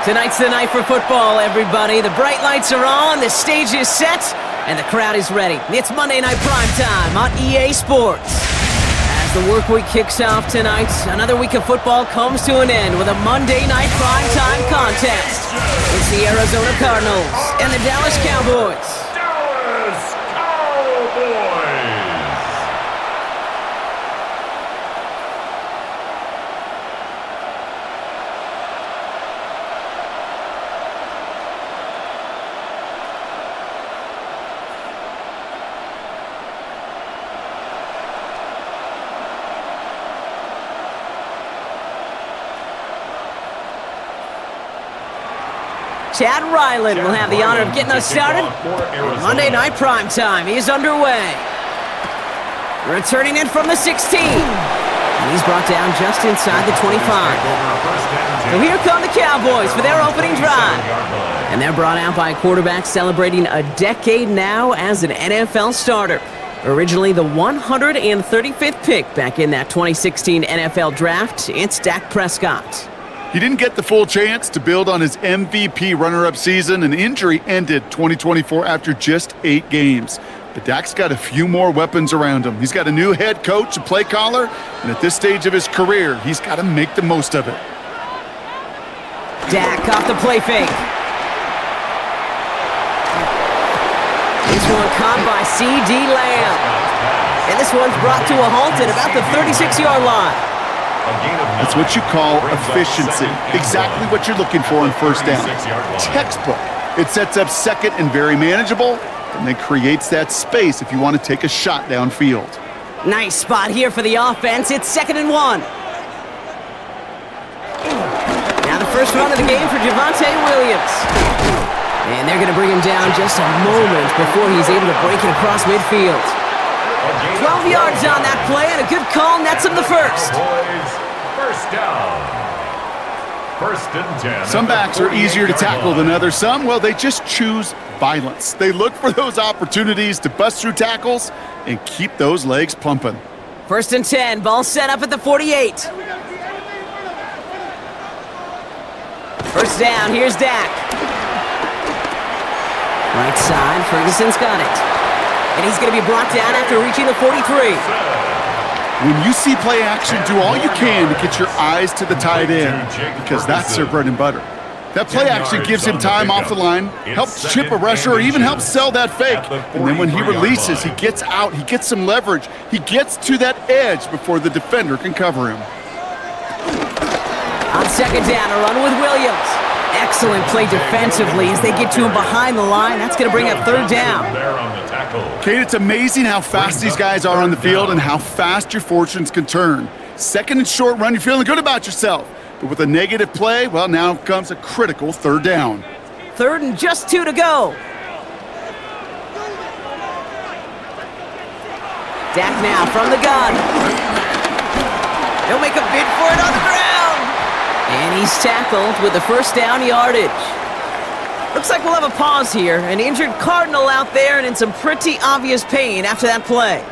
Tonight's the night for football, everybody. The bright lights are on, the stage is set, and the crowd is ready. It's Monday Night Primetime on EA Sports. As the work week kicks off tonight, another week of football comes to an end with a Monday Night Primetime contest. It's the Arizona Cardinals and the Dallas Cowboys. Chad Ryland will have the honor of getting us started. Monday Night Primetime is underway. Returning in from the 16. And he's brought down just inside the 25. So here come the Cowboys for their opening drive. And they're brought out by a quarterback celebrating a decade now as an NFL starter. Originally the 135th pick back in that 2016 NFL Draft, it's Dak Prescott. He didn't get the full chance to build on his MVP runner-up season. An injury ended 2024 after just 8 games. But Dak's got a few more weapons around him. He's got a new head coach, a play caller, and at this stage of his career, he's got to make the most of it. Dak off the play fake. This one caught by C.D. Lamb. And this one's brought to a halt at about the 36-yard line. That's what you call efficiency. Exactly what you're looking for on first down. Textbook. It sets up second and very manageable, and then creates that space if you want to take a shot downfield. Nice spot here for the offense. It's 2nd and 1. Now the first run of the game for Javonte Williams. And they're going to bring him down just a moment before he's able to break it across midfield. 12 yards on that play, and a good call nets him the first. First down. 1st and 10. Some backs are easier to tackle than others. Some, well, they just choose violence. They look for those opportunities to bust through tackles and keep those legs pumping. 1st and 10, ball set up at the 48. First down, here's Dak. Right side, Ferguson's got it. And he's going to be brought down after reaching the 43. When you see play action, do all you can to get your eyes to the tight end, because that's their bread and butter. That play action gives him time off the line, helps chip a rusher, or even helps sell that fake. And then when he releases, he gets out, he gets some leverage. He gets to that edge before the defender can cover him. On 2nd down, a run with Williams. Excellent play defensively as they get to him behind the line. That's going to bring up 3rd down. Kate, it's amazing how fast these guys are on the field and how fast your fortunes can turn. 2nd and short run, you're feeling good about yourself. But with a negative play, well, now comes a critical 3rd down. 3rd and just 2 to go. Dak now from the gun. He'll make a bid for it on the ground. And he's tackled with the first down yardage. Looks like we'll have a pause here. An injured Cardinal out there and in some pretty obvious pain after that play.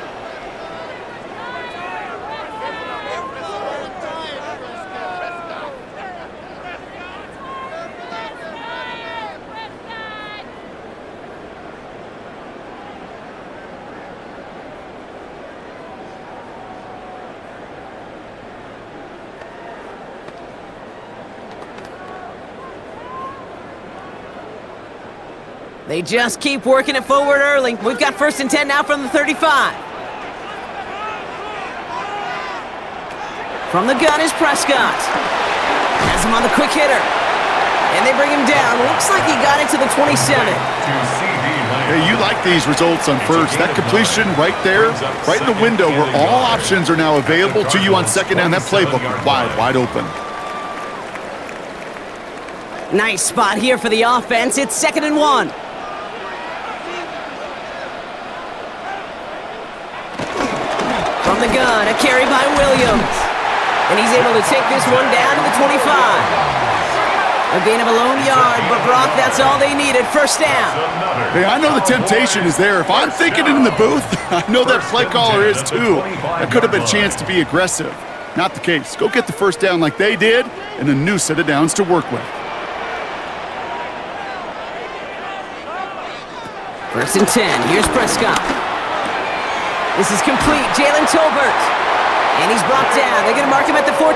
They just keep working it forward early. We've got 1st and 10 now from the 35. From the gun is Prescott. Has him on the quick hitter. And they bring him down. Looks like he got it to the 27. Hey, you like these results on first. That completion right there, right in the window where all options are now available to you on 2nd down. That playbook wide open. Nice spot here for the offense. It's 2nd and 1. From the gun, a carry by Williams. And he's able to take this one down to the 25. A gain of a lone yard, but Brock, that's all they needed. 1st down. Hey, I know the temptation is there. If I'm thinking it in the booth, I know that play caller is too. That could have been a chance to be aggressive. Not the case. Go get the 1st down like they did, and a new set of downs to work with. First and 10. Here's Prescott. This is complete. Jalen Tolbert. And he's brought down. They're going to mark him at the 14.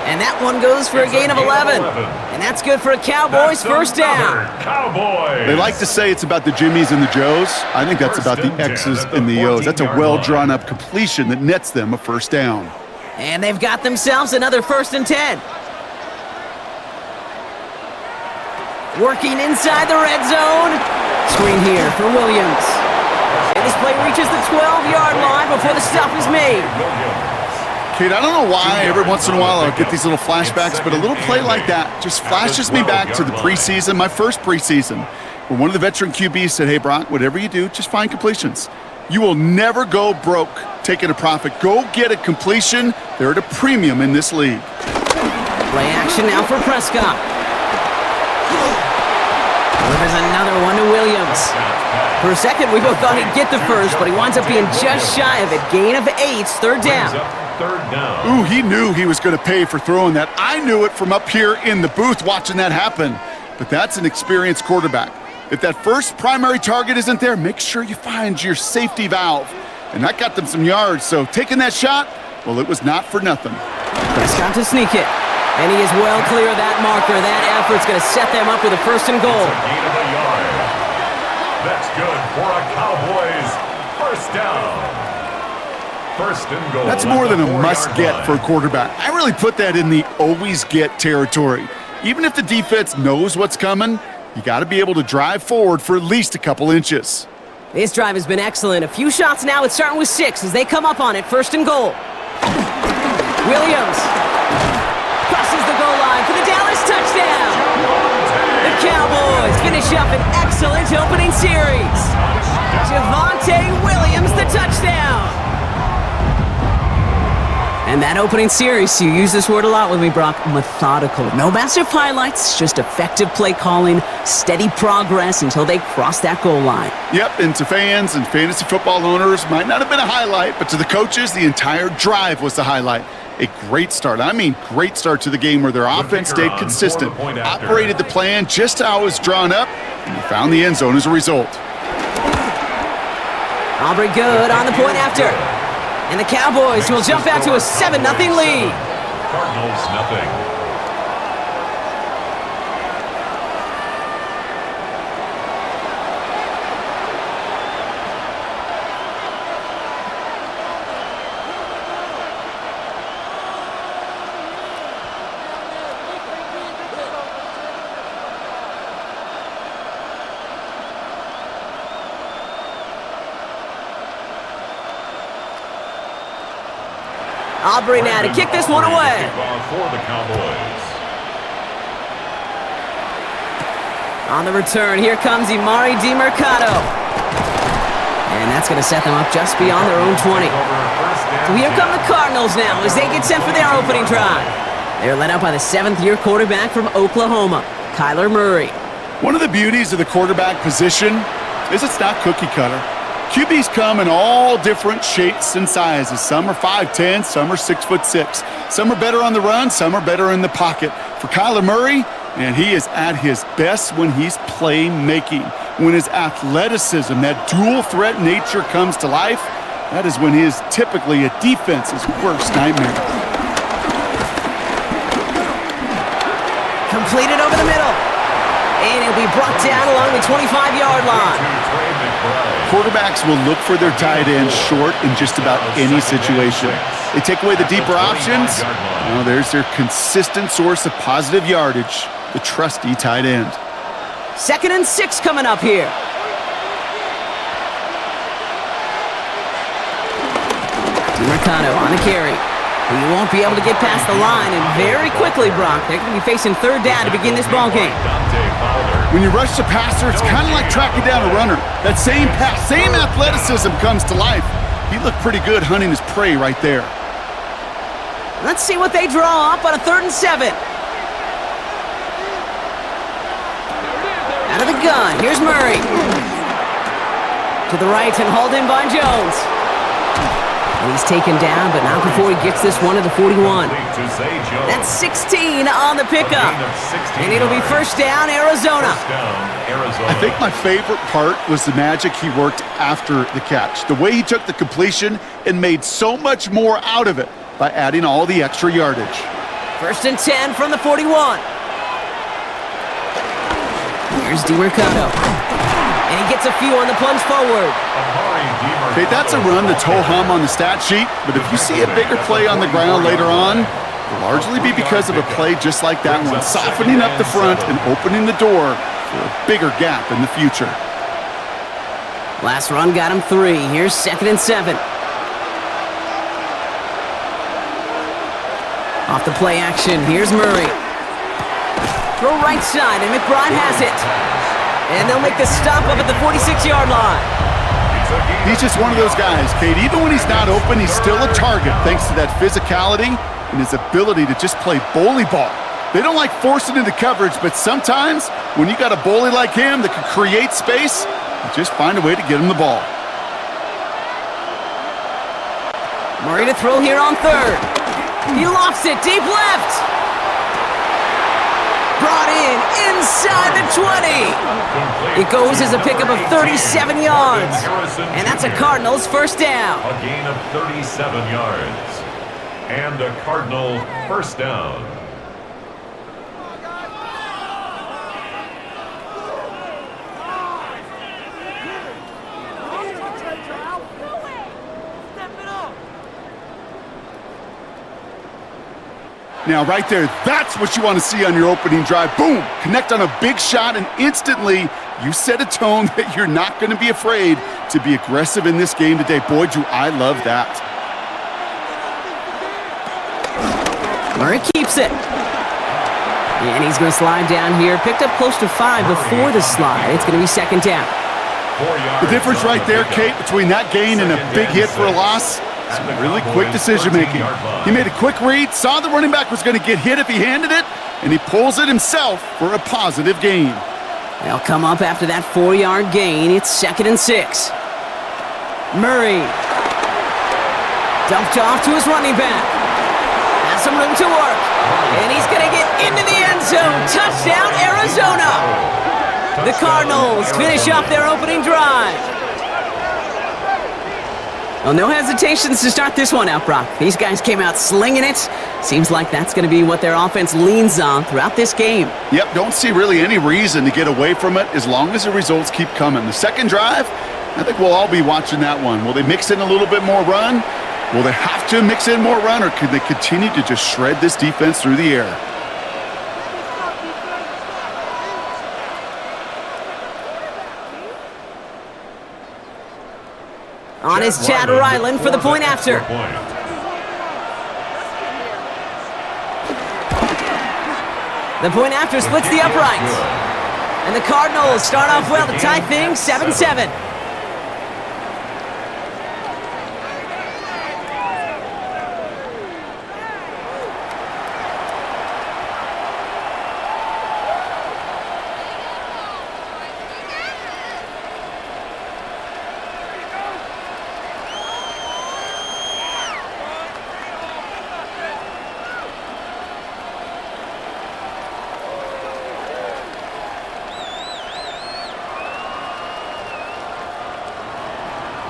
And that one goes for a gain of 11. And that's good for a Cowboys first down. Cowboys. They like to say it's about the Jimmies and the Joes. I think that's about the X's and the O's. That's a well-drawn-up completion that nets them a first down. And they've got themselves another first and 10. Working inside the red zone. Screen here for Williams. And this play reaches the 12-yard line before the stop is made. Kate, I don't know why every once in a while I'll get these little flashbacks, but a little play like that just flashes me back to the preseason, my first preseason, where one of the veteran QBs said, hey, Brock, whatever you do, just find completions. You will never go broke taking a profit. Go get a completion. They're at a premium in this league. Play action now for Prescott. Delivers another one to Williams. For a second, we both thought he'd get the first, but he winds up being just shy of it. Gain of 8, third down. Ooh, he knew he was going to pay for throwing that. I knew it from up here in the booth watching that happen. But that's an experienced quarterback. If that first primary target isn't there, make sure you find your safety valve. And that got them some yards, so taking that shot, well, it was not for nothing. Prescott to sneak it. And he is well clear of that marker. That effort's going to set them up with a first and goal. Gain of a yard. That's good for a Cowboys first down. First and goal. That's more than a must-get for a quarterback. I really put that in the always-get territory. Even if the defense knows what's coming, you got to be able to drive forward for at least a couple inches. This drive has been excellent. A few shots now. It's starting with 6 as they come up on it. First and goal. Williams crosses the goal line for the Dallas touchdown. The Cowboys finish up an excellent opening series. Javonte Williams, the touchdown. And that opening series, you use this word a lot with me, Brock, methodical. No massive highlights, just effective play calling, steady progress until they cross that goal line. Yep, and to fans and fantasy football owners, might not have been a highlight, but to the coaches, the entire drive was the highlight. A great start. I mean, great start to the game where their offense stayed consistent, operated the plan just how it was drawn up, and they found the end zone as a result. Aubrey good on the point after. And the Cowboys will jump out to a 7-0 lead. Cardinals nothing. Aubrey now to kick this one away. For the Cowboys. On the return, here comes Imari DiMercato. And that's going to set them up just beyond their own 20. So here come the Cardinals now as they get set for their opening drive. They're led out by the 7th-year quarterback from Oklahoma, Kyler Murray. One of the beauties of the quarterback position is it's not cookie cutter. QBs come in all different shapes and sizes. Some are 5'10", some are 6'6". Some are better on the run, some are better in the pocket. For Kyler Murray, and he is at his best when he's playmaking. When his athleticism, that dual threat nature comes to life, that is when he is typically a defense's worst nightmare. Completed over the middle. And he'll be brought down along the 25-yard line. Quarterbacks will look for their tight end short in just about any situation. They take away the deeper options. Well, there's their consistent source of positive yardage, the trusty tight end. 2nd and 6 coming up here. DiMercato on the carry. He won't be able to get past the line, and very quickly, Brock, they're going to be facing 3rd down to begin this ballgame. When you rush the passer, it's kind of like tracking down a runner. That same pass, same athleticism comes to life. He looked pretty good hunting his prey right there. Let's see what they draw up on a 3rd and 7. Out of the gun, here's Murray. To the right and hauled in by Jones. And he's taken down, but not before he gets this one to the 41. That's 16 on the pickup. And it'll be first down, Arizona. I think my favorite part was the magic he worked after the catch. The way he took the completion and made so much more out of it by adding all the extra yardage. First and 10 from the 41. Here's DiMercado. And he gets a few on the plunge forward. Okay, that's a run that's ho-hum on the stat sheet, but if you see a bigger play on the ground later on, it'll largely be because of a play just like that one, softening up the front and opening the door for a bigger gap in the future. Last run got him 3. Here's second and 7. Off the play action, here's Murray. Throw right side, and McBride has it. And they'll make the stop up at the 46-yard line. He's just one of those guys, Kate. Even when he's not open, he's still a target thanks to that physicality and his ability to just play bully ball. They don't like forcing into coverage, but sometimes when you got a bully like him that can create space, you just find a way to get him the ball. Murray to throw here on third. He lofts it deep left. Brought in inside the 20. It goes as a pickup of 37 yards. And that's a Cardinals first down. A gain of 37 yards. And a Cardinal first down. Now, right there, that's what you want to see on your opening drive. Boom! Connect on a big shot, and instantly you set a tone that you're not going to be afraid to be aggressive in this game today. Boy, do I love that. Murray keeps it. And he's going to slide down here. Picked up close to 5 before the slide. It's going to be second down. The difference right there, Kate, between that gain and a big hit for a loss, some really quick decision-making. He made a quick read, saw the running back was going to get hit if he handed it, and he pulls it himself for a positive gain. They'll come up after that 4-yard gain. It's second and 6. Murray. Dumped off to his running back. Has some room to work. And he's going to get into the end zone. Touchdown, Arizona. The Cardinals finish off their opening drive. Well, no hesitations to start this one out, Brock. These guys came out slinging it. Seems like that's going to be what their offense leans on throughout this game. Yep, don't see really any reason to get away from it as long as the results keep coming. The second drive, I think we'll all be watching that one. Will they mix in a little bit more run? Will they have to mix in more run, or can they continue to just shred this defense through the air? On is Chad Ryland for the point after. The point after splits the uprights. And the Cardinals start off well to tie things 7-7.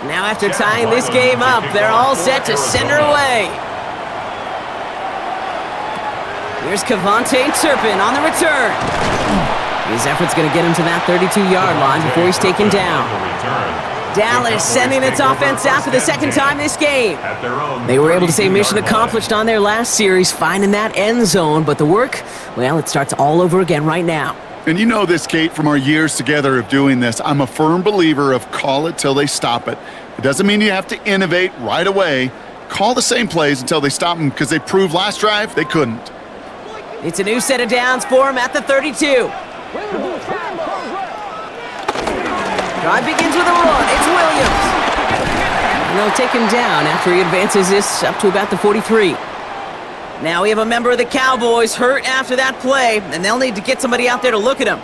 Now after tying this game up, they're all set to send her away. Here's Kevontae Turpin on the return. His effort's going to get him to that 32-yard line before he's taken down. Dallas sending its offense out for the second time this game. They were able to say mission accomplished on their last series, finding that end zone, but the work, well, it starts all over again right now. And you know this, Kate, from our years together of doing this. I'm a firm believer of call it till they stop it. It doesn't mean you have to innovate right away. Call the same plays until they stop them, because they proved last drive they couldn't. It's a new set of downs for him at the 32. Drive begins with a run. It's Williams. And they'll take him down after he advances this up to about the 43. Now we have a member of the Cowboys hurt after that play, and they'll need to get somebody out there to look at him.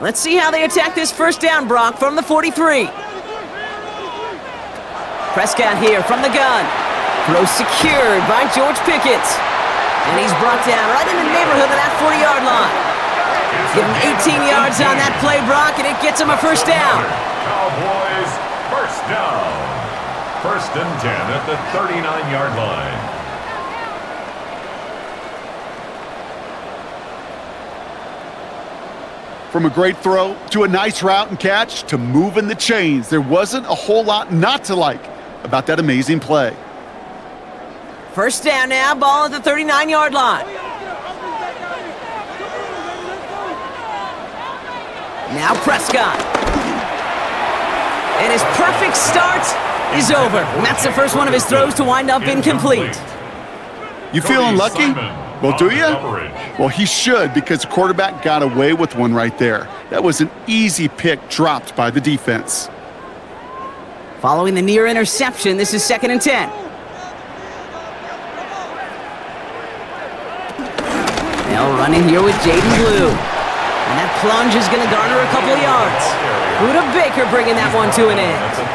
Let's see how they attack this first down, Brock, from the 43. Prescott here from the gun. Throw secured by George Pickett. And he's brought down right in the neighborhood of that 40-yard line. Give him 18 yards on that play, Brock, and it gets him a first down. Cowboys, first down. First and 10 at the 39-yard line. From a great throw to a nice route and catch to moving the chains, there wasn't a whole lot not to like about that amazing play. First down now, ball at the 39-yard line. Now Prescott. And his perfect start is over. And that's the first one of his throws to wind up incomplete. You feeling lucky? Well, do you? Well, he should, because the quarterback got away with one right there. That was an easy pick dropped by the defense. Following the near interception, this is 2nd and 10. They'll run in here with Jaden Blue. And that plunge is going to garner a couple of yards. Buda Baker bringing that one to an end.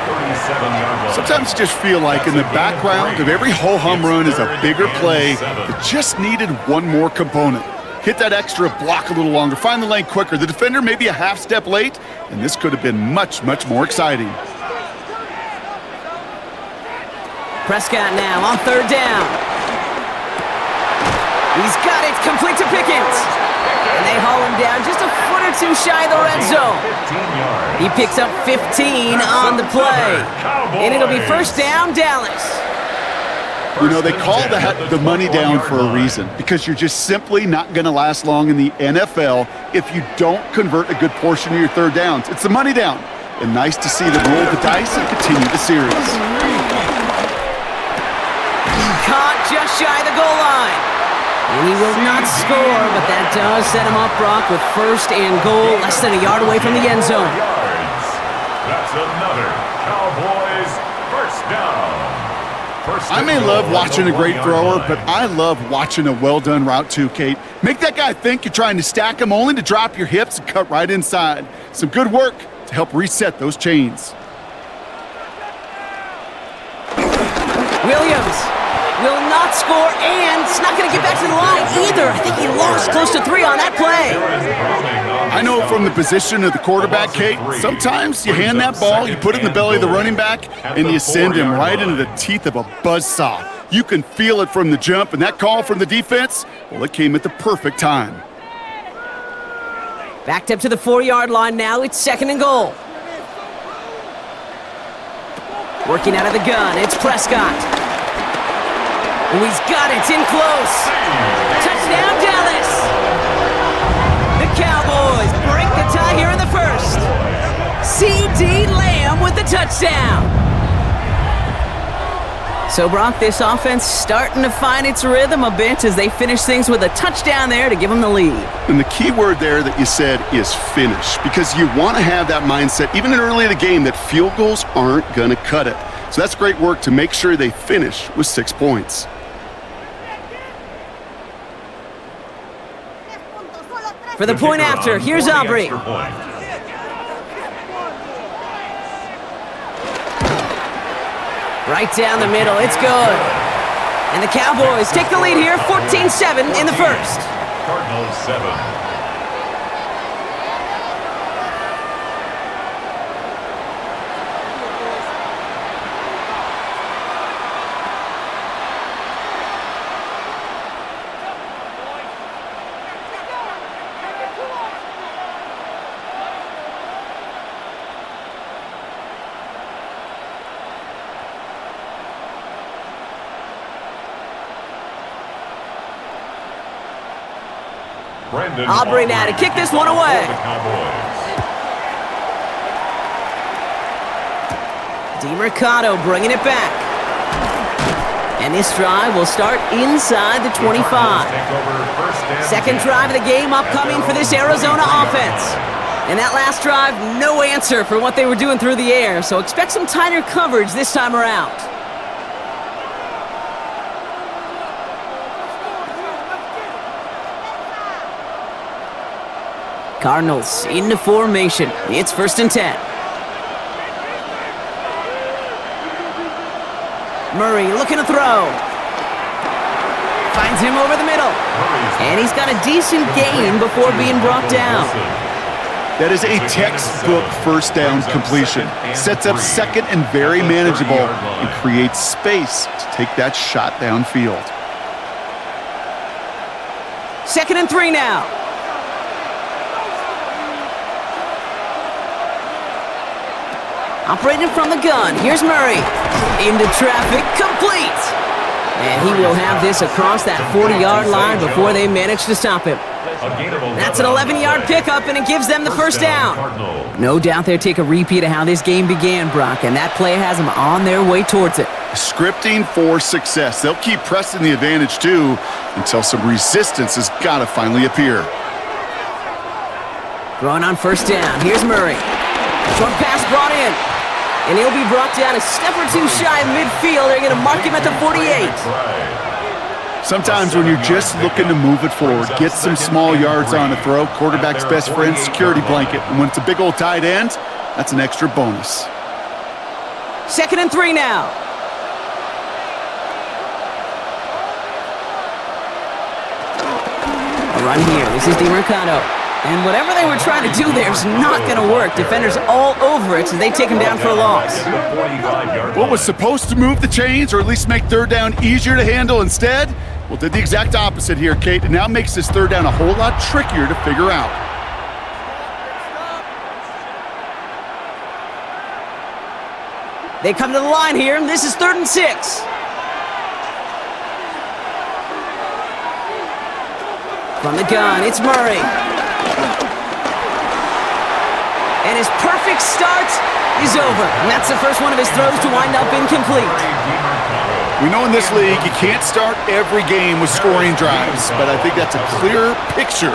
Sometimes you just feel like in the background of every ho-hum run is a bigger play that just needed one more component. Hit that extra block a little longer, find the lane quicker. The defender may be a half step late, and this could have been much, much more exciting. Prescott now on 3rd down. He's got it, complete to Pickens. And they haul him down just a foot or two shy of the red zone. He picks up 15 on the play. And it'll be first down, Dallas. You know, they call the money down for a reason, because you're just simply not going to last long in the NFL if you don't convert a good portion of your 3rd downs. It's the money down. And nice to see them roll the dice and continue the series. Caught just shy of the goal line. And he will not score, but that does set him up, Brock, with 1st and goal, less than a yard away from the end zone. That's another Cowboys first down. I may love watching a great thrower, but I love watching a well-done route too, Kate. Make that guy think you're trying to stack him only to drop your hips and cut right inside. Some good work to help reset those chains. Williams will not score, and it's not going to get back to the line either. I think he lost close to 3 on that play. I know from the position of the quarterback, Kate, sometimes you hand that ball, you put it in the belly of the running back, and you send him right into the teeth of a buzzsaw. You can feel it from the jump, and that call from the defense, well, it came at the perfect time. Backed up to the 4-yard line now. It's 2nd and goal. Working out of the gun, it's Prescott. Oh, he's got it, in close. Touchdown, Dallas. The Cowboys break the tie here in the 1st. C.D. Lamb with the touchdown. So, Brock, this offense starting to find its rhythm a bit as they finish things with a touchdown there to give them the lead. And the key word there that you said is finish, because you want to have that mindset, even early in the game, that field goals aren't going to cut it. So that's great work to make sure they finish with 6 points. For the point after, here's Aubrey. Right down the middle, it's good. And the Cowboys take the lead here, 14-7 in the 1st. Cardinals 7. Aubrey now to kick this one away. DeMercado bringing it back. And this drive will start inside the 25. Second drive of the game upcoming for this Arizona offense. And that last drive, no answer for what they were doing through the air, so expect some tighter coverage this time around. Cardinals into formation. It's 1st and 10. Murray looking to throw. Finds him over the middle. And he's got a decent gain before being brought down. That is a textbook first down completion. Sets up second and very manageable and creates space to take that shot downfield. 2nd and 3 now. Operating from the gun. Here's Murray. Into traffic. Complete. And he will have this across that 40-yard line before they manage to stop him. That's an 11-yard pickup, and it gives them the first down. No doubt they'll take a repeat of how this game began, Brock, and that play has them on their way towards it. Scripting for success. They'll keep pressing the advantage, too, until some resistance has got to finally appear. Throwing on 1st down. Here's Murray. Short pass brought in. And he'll be brought down a step or two shy of midfield. They're going to mark him at the 48. Sometimes when you're just looking to move it forward, get some small yards on a throw, quarterback's best friend, security blanket. And when it's a big old tight end, that's an extra bonus. 2nd and 3 now. A run here. This is DiMercado. And whatever they were trying to do there is not going to work. Defenders all over it, so they take him down for a loss. What was supposed to move the chains, or at least make 3rd down easier to handle instead? Well, did the exact opposite here, Kate, and now makes this 3rd down a whole lot trickier to figure out. They come to the line here, and this is 3rd and 6. From the gun, it's Murray. And his perfect start is over. And that's the first one of his throws to wind up incomplete. We know in this league you can't start every game with scoring drives, but I think that's a clear picture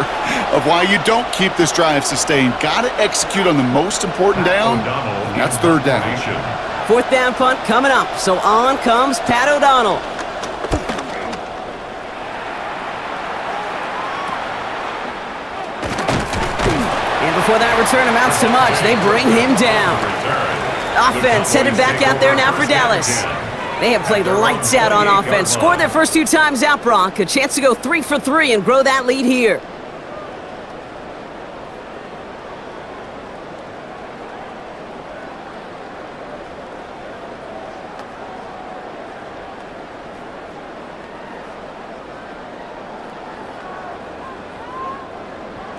of why you don't keep this drive sustained. Got to execute on the most important down, and that's 3rd down. 4th down punt coming up, so on comes Pat O'Donnell. And before that return amounts to much, they bring him down. Offense headed back out there now for Dallas. They have played lights out on offense, scored their first 2 times out, Brock. A chance to go 3 for 3 and grow that lead here.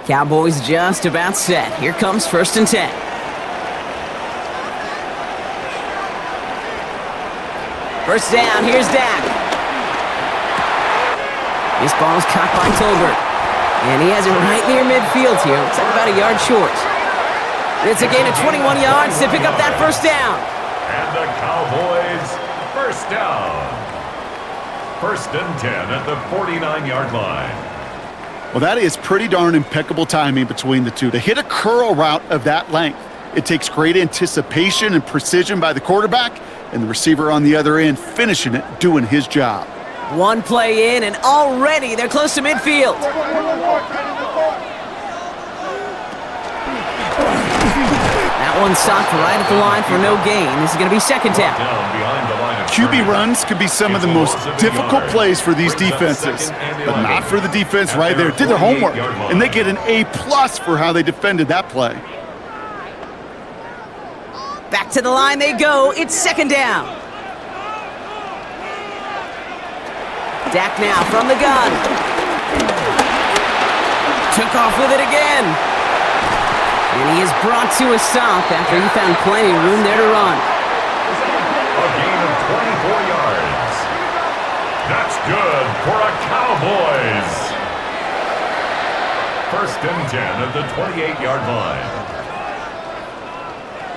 Cowboys just about set. Here comes 1st and 10. First down, here's Dak. This ball is caught by Tolbert. And he has it right near midfield here. Looks like about a yard short. It's a gain of 21 yards to pick up that first down. And the Cowboys, first down. 1st and 10 at the 49-yard line. Well, that is pretty darn impeccable timing between the two. To hit a curl route of that length, it takes great anticipation and precision by the quarterback, and the receiver on the other end finishing it, doing his job. One play in, and already they're close to midfield. That one stopped right at the line for no gain. This is going to be 2nd down. QB runs could be some of the most difficult plays for these defenses, but not for the defense right there. Did their homework, and they get an A+ for how they defended that play. Back to the line they go. It's 2nd down. Dak now from the gun. Took off with it again. And he is brought to a stop after he found plenty of room there to run. A gain of 24 yards. That's good for a Cowboys. 1st and 10 at the 28-yard line.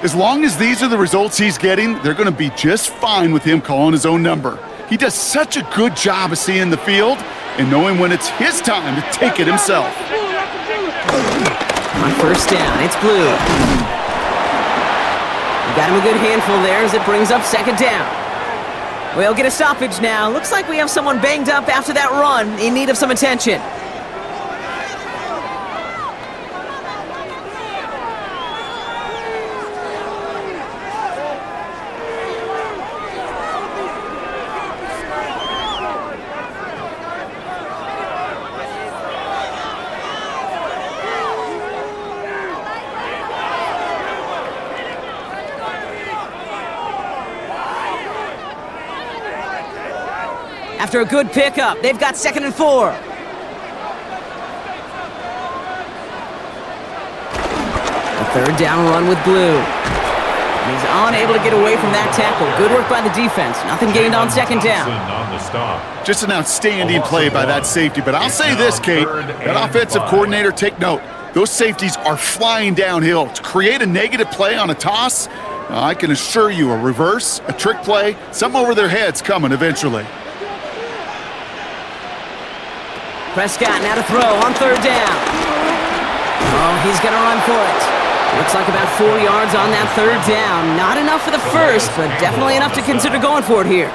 As long as these are the results he's getting, they're going to be just fine with him calling his own number. He does such a good job of seeing the field and knowing when it's his time to take it himself. On 1st down, it's Blue. Got him a good handful there as it brings up 2nd down. We'll get a stoppage now. Looks like we have someone banged up after that run in need of some attention. After a good pickup, they've got 2nd and 4. A 3rd down run with Blue. And he's unable to get away from that tackle. Good work by the defense. Nothing gained on 2nd down. Just an outstanding play by that safety. But I'll say this, Kate, that offensive coordinator, take note. Those safeties are flying downhill. To create a negative play on a toss, I can assure you a reverse, a trick play, something over their heads coming eventually. Prescott now to throw on 3rd down. Oh, he's going to run for it. Looks like about 4 yards on that 3rd down. Not enough for the first, but definitely enough to consider going for it here.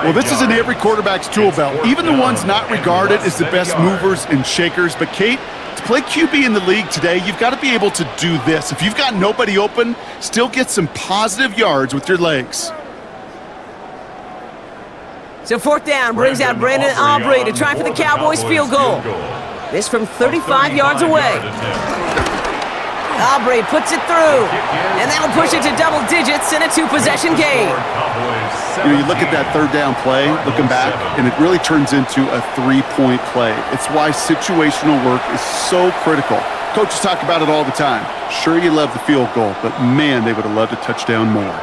Well, this is in every quarterback's tool belt, even the ones not regarded as the best movers and shakers. But, Kate, to play QB in the league today, you've got to be able to do this. If you've got nobody open, still get some positive yards with your legs. So 4th down brings out Brandon Aubrey to try for the Cowboys field goal. This from 35 yards away. Aubrey puts it through, and that'll push it to double digits in a 2-possession game. You look at that 3rd down play, looking back, and it really turns into a 3-point play. It's why situational work is so critical. Coaches talk about it all the time. Sure, you love the field goal, but man, they would have loved a touchdown more.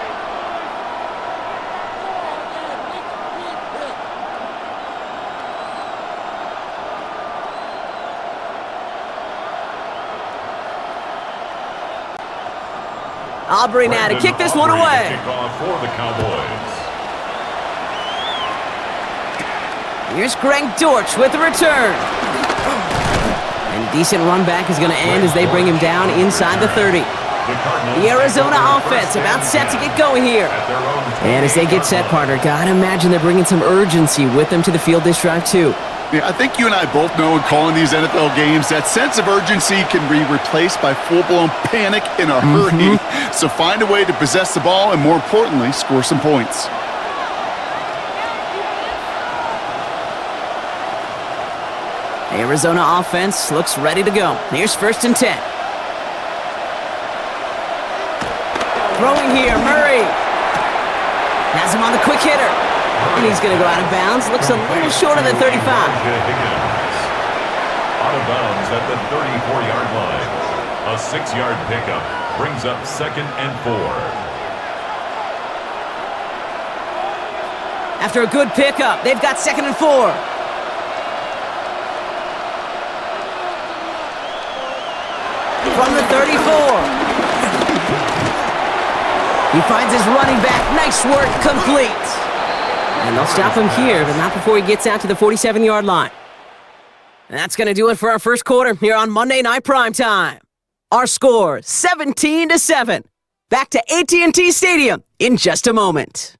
Aubrey now to kick this one away. For the Cowboys. Here's Greg Dortch with the return. And decent run back is going to end as they bring him down inside the 30. The Arizona offense about set to get going here. And as they get set, partner, gotta imagine they're bringing some urgency with them to the field this drive too. Yeah, I think you and I both know in calling these NFL games that sense of urgency can be replaced by full-blown panic in a hurry. So find a way to possess the ball and, more importantly, score some points. Arizona offense looks ready to go. Here's 1st and 10. Throwing here, Murray. Has him on the quick hitter. And he's going to go out of bounds. Looks a little short of the 35. Out of bounds at the 34-yard line. A 6-yard pickup brings up 2nd and 4. After a good pickup, they've got 2nd and 4. From the 34. He finds his running back. Nice work, complete. And they'll stop him here, but not before he gets out to the 47-yard line. And that's going to do it for our first quarter here on Monday Night Primetime. Our score, 17-7. Back to AT&T Stadium in just a moment.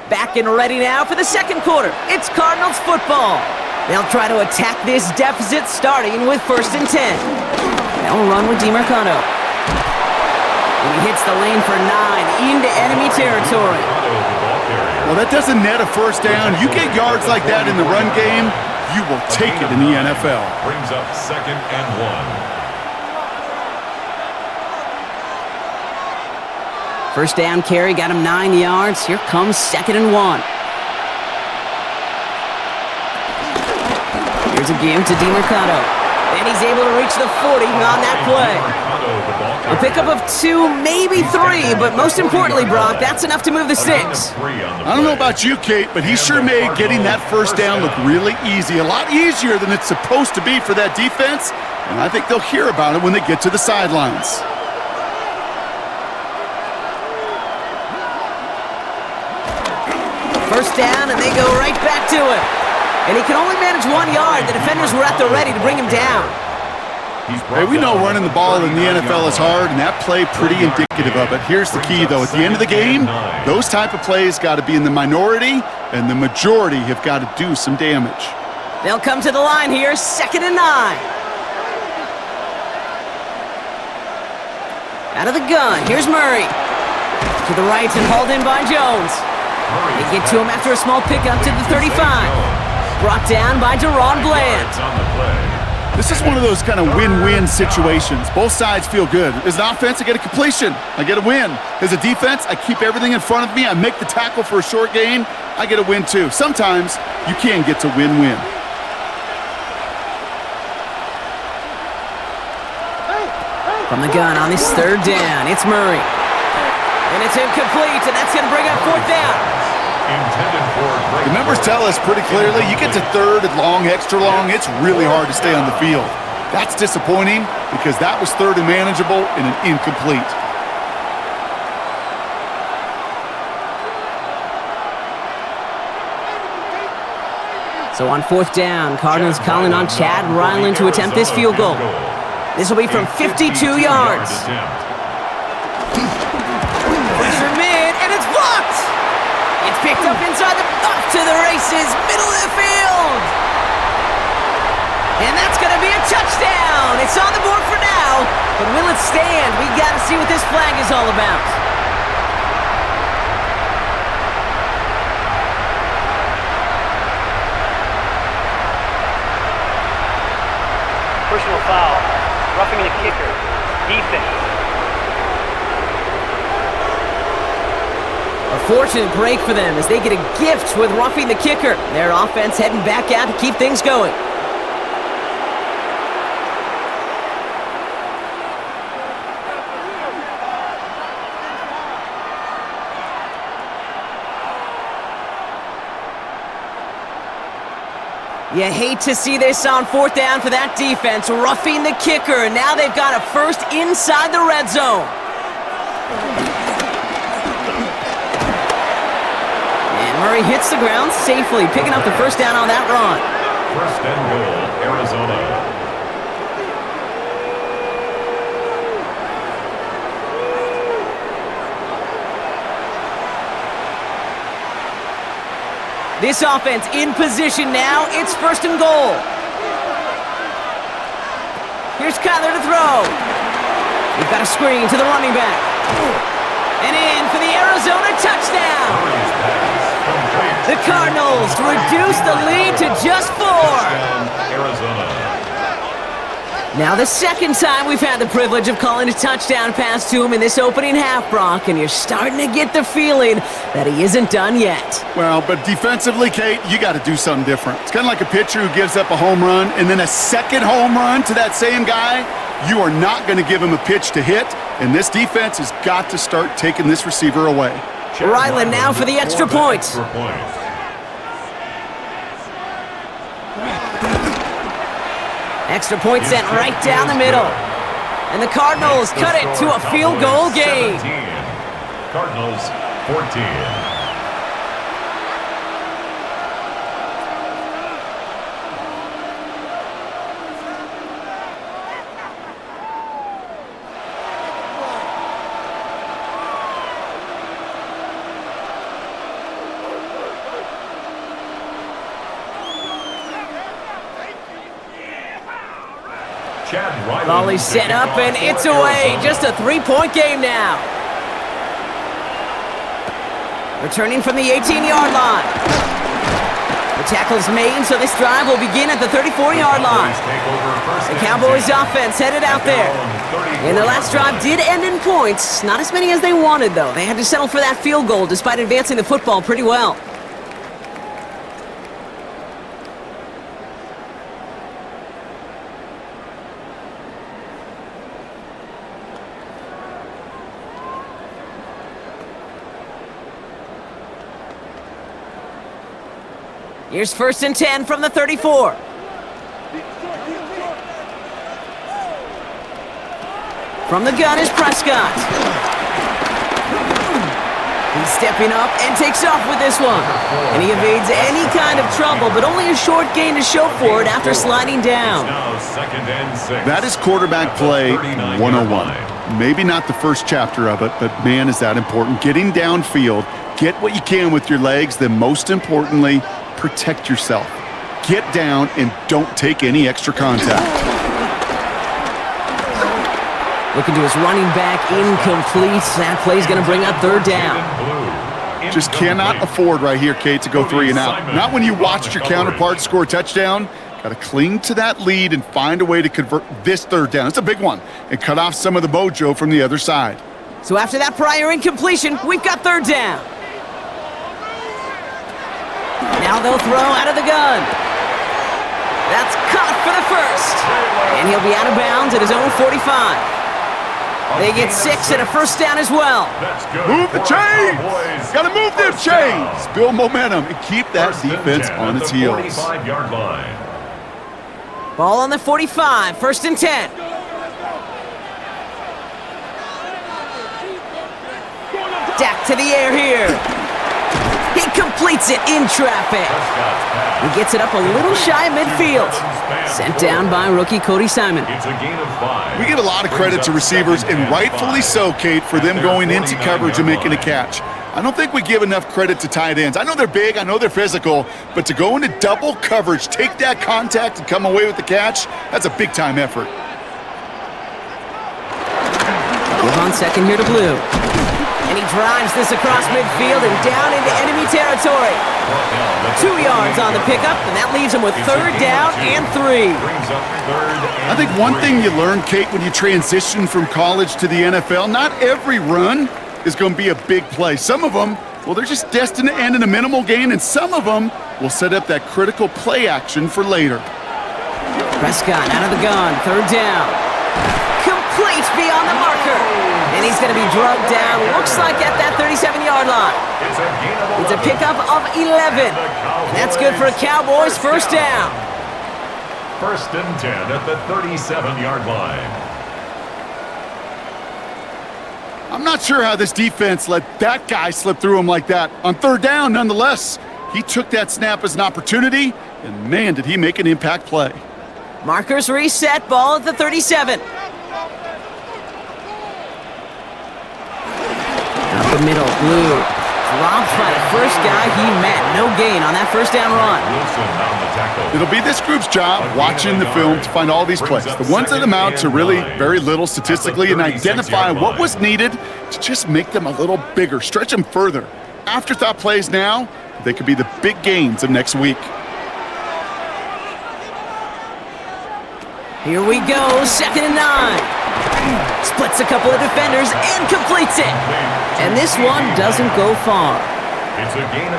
Back and ready now for the second quarter. It's Cardinals football. They'll try to attack this deficit starting with 1st and 10. They'll run with DeMarcano. And he hits the lane for 9 into enemy territory. Well, that doesn't net a 1st down. You get yards like that in the run game, you will take it in the NFL. Brings up 2nd and 1. 1st down carry got him 9 yards. Here comes 2nd and 1. Here's a give to DeMarcano. And he's able to reach the 40 on that play. A pickup of 2, maybe 3, but most importantly, Brock, that's enough to move the sticks. I don't know about you, Kate, but he sure made getting that 1st down look really easy. A lot easier than it's supposed to be for that defense, and I think they'll hear about it when they get to the sidelines. First down, and they go right back to it. And he can only manage 1 yard. The defenders were at the ready to bring him down. Hey, we know running the ball in the NFL is hard, and that play pretty indicative of it. Here's the key, though. At the end of the game, those type of plays got to be in the minority, and the majority have got to do some damage. They'll come to the line here, 2nd and 9. Out of the gun, here's Murray. To the right and hauled in by Jones. They get to him after a small pickup to the 35. Brought down by Deron Bland. This is one of those kind of win-win situations. Both sides feel good. As an offense, I get a completion. I get a win. As a defense, I keep everything in front of me. I make the tackle for a short gain. I get a win too. Sometimes you can get to win-win. From the gun on this third down, it's Murray. And it's incomplete, and that's going to bring up fourth down. The numbers tell us pretty clearly, you get to third and long, extra long, it's really hard to stay on the field. That's disappointing because that was third and manageable and an incomplete. So on fourth down, Cardinals calling on Chad Ryland to attempt this field goal. This will be from 52 yards. Pressure mid, and it's blocked! It's picked up inside up to the races, middle of the field! And that's going to be a touchdown! It's on the board for now, but will it stand? We got to see what this flag is all about. Personal foul. Roughing the kicker. Defense. A fortunate break for them as they get a gift with roughing the kicker. Their offense heading back out to keep things going. You hate to see this on fourth down for that defense, roughing the kicker. Now they've got a first inside the red zone. And Murray hits the ground safely, picking up the first down on that run. First and goal, Arizona. This offense in position now. It's first and goal. Here's Kyler to throw. We've got a screen to the running back. And in for the Arizona touchdown. The Cardinals reduce the lead to just 4. Arizona. Now the second time we've had the privilege of calling a touchdown pass to him in this opening half, Brock, and you're starting to get the feeling that he isn't done yet. Well, but defensively, Kate, you got to do something different. It's kind of like a pitcher who gives up a home run and then a second home run to that same guy. You are not going to give him a pitch to hit, and this defense has got to start taking this receiver away. Ryland now for the extra point. Extra point sent right down the middle. And the Cardinals cut it to a field goal game. Cardinals 14. Volley set up and it's away. Just a 3-point game now. Returning from the 18-yard line. The tackle's made, so this drive will begin at the 34-yard line. The Cowboys offense headed out there. And their last drive did end in points. Not as many as they wanted, though. They had to settle for that field goal despite advancing the football pretty well. Here's first and 10 from the 34. From the gun is Prescott. He's stepping up and takes off with this one. And he evades any kind of trouble, but only a short gain to show for it after sliding down. That is quarterback play 101. Maybe not the first chapter of it, but man, is that important. Getting downfield, get what you can with your legs, then most importantly, protect yourself. Get down and don't take any extra contact. Looking to his running back, incomplete. That play's going to bring up third down. Just cannot afford right here, Kate, to go 3 and out. Not when you watched your counterpart score a touchdown. Got to cling to that lead and find a way to convert this third down. It's a big one. And cut off some of the mojo from the other side. So after that prior incompletion, we've got third down. Now they'll throw out of the gun. That's caught for the first. And he'll be out of bounds at his own 45. They get 6 and a first down as well. Move the chains! Gotta move them chains! Build momentum and keep that defense on its heels. 45-yard line. Ball on the 45, first and 10. Dak to the air here. He completes it in traffic. He gets it up a little shy of midfield. Sent down by rookie Cody Simon. It's a gain of 5. We get a lot of credit to receivers, and rightfully so, Kate, for them going into coverage and making a catch. I don't think we give enough credit to tight ends. I know they're big, I know they're physical, but to go into double coverage, take that contact, and come away with the catch, that's a big-time effort. Move on second here to Blue. And he drives this across midfield and down into enemy territory. 2 yards on the pickup, and that leaves him with third down and 3. I think one thing you learn, Kate, when you transition from college to the NFL, not every run is going to be a big play. Some of them, well, they're just destined to end in a minimal gain, and some of them will set up that critical play action for later. Prescott out of the gun, third down. Complete beyond the marker. And he's going to be drugged down, looks like at that 37-yard line. It's a pickup of 11. That's good for a Cowboys first down. First and 10 at the 37-yard line. I'm not sure how this defense let that guy slip through him like that. On third down, nonetheless, he took that snap as an opportunity, and man, did he make an impact play. Markers reset, ball at the 37. Up the middle, Blue. Dropped by the first guy he met. No gain on that first down run. It'll be this group's job watching the film to find all these plays. The ones that amount to really very little statistically and identify what was needed to just make them a little bigger, stretch them further. Afterthought plays now, they could be the big gains of next week. Here we go, second and 9. Splits a couple of defenders and completes it. And this one doesn't go far.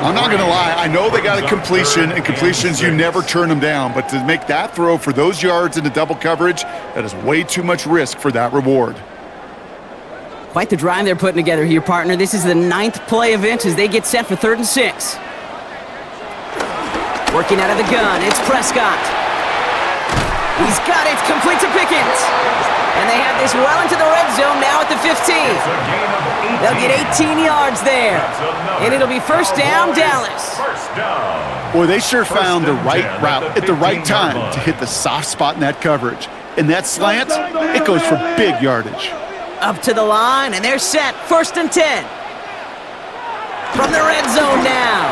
I'm not going to lie. I know they got a completion, and completions, you never turn them down. But to make that throw for those yards into double coverage, that is way too much risk for that reward. Quite the drive they're putting together here, partner. This is the 9th play event as they get set for 3rd and 6. Working out of the gun, it's Prescott. He's got it, complete to Pickens. And they have this well into the red zone now at the 15. They'll get 18 yards there. And it'll be first down, Dallas. Boy, they sure found the right route at the right time to hit the soft spot in that coverage. And that slant, it goes for big yardage. Up to the line, and they're set. 1st and 10. From the red zone now.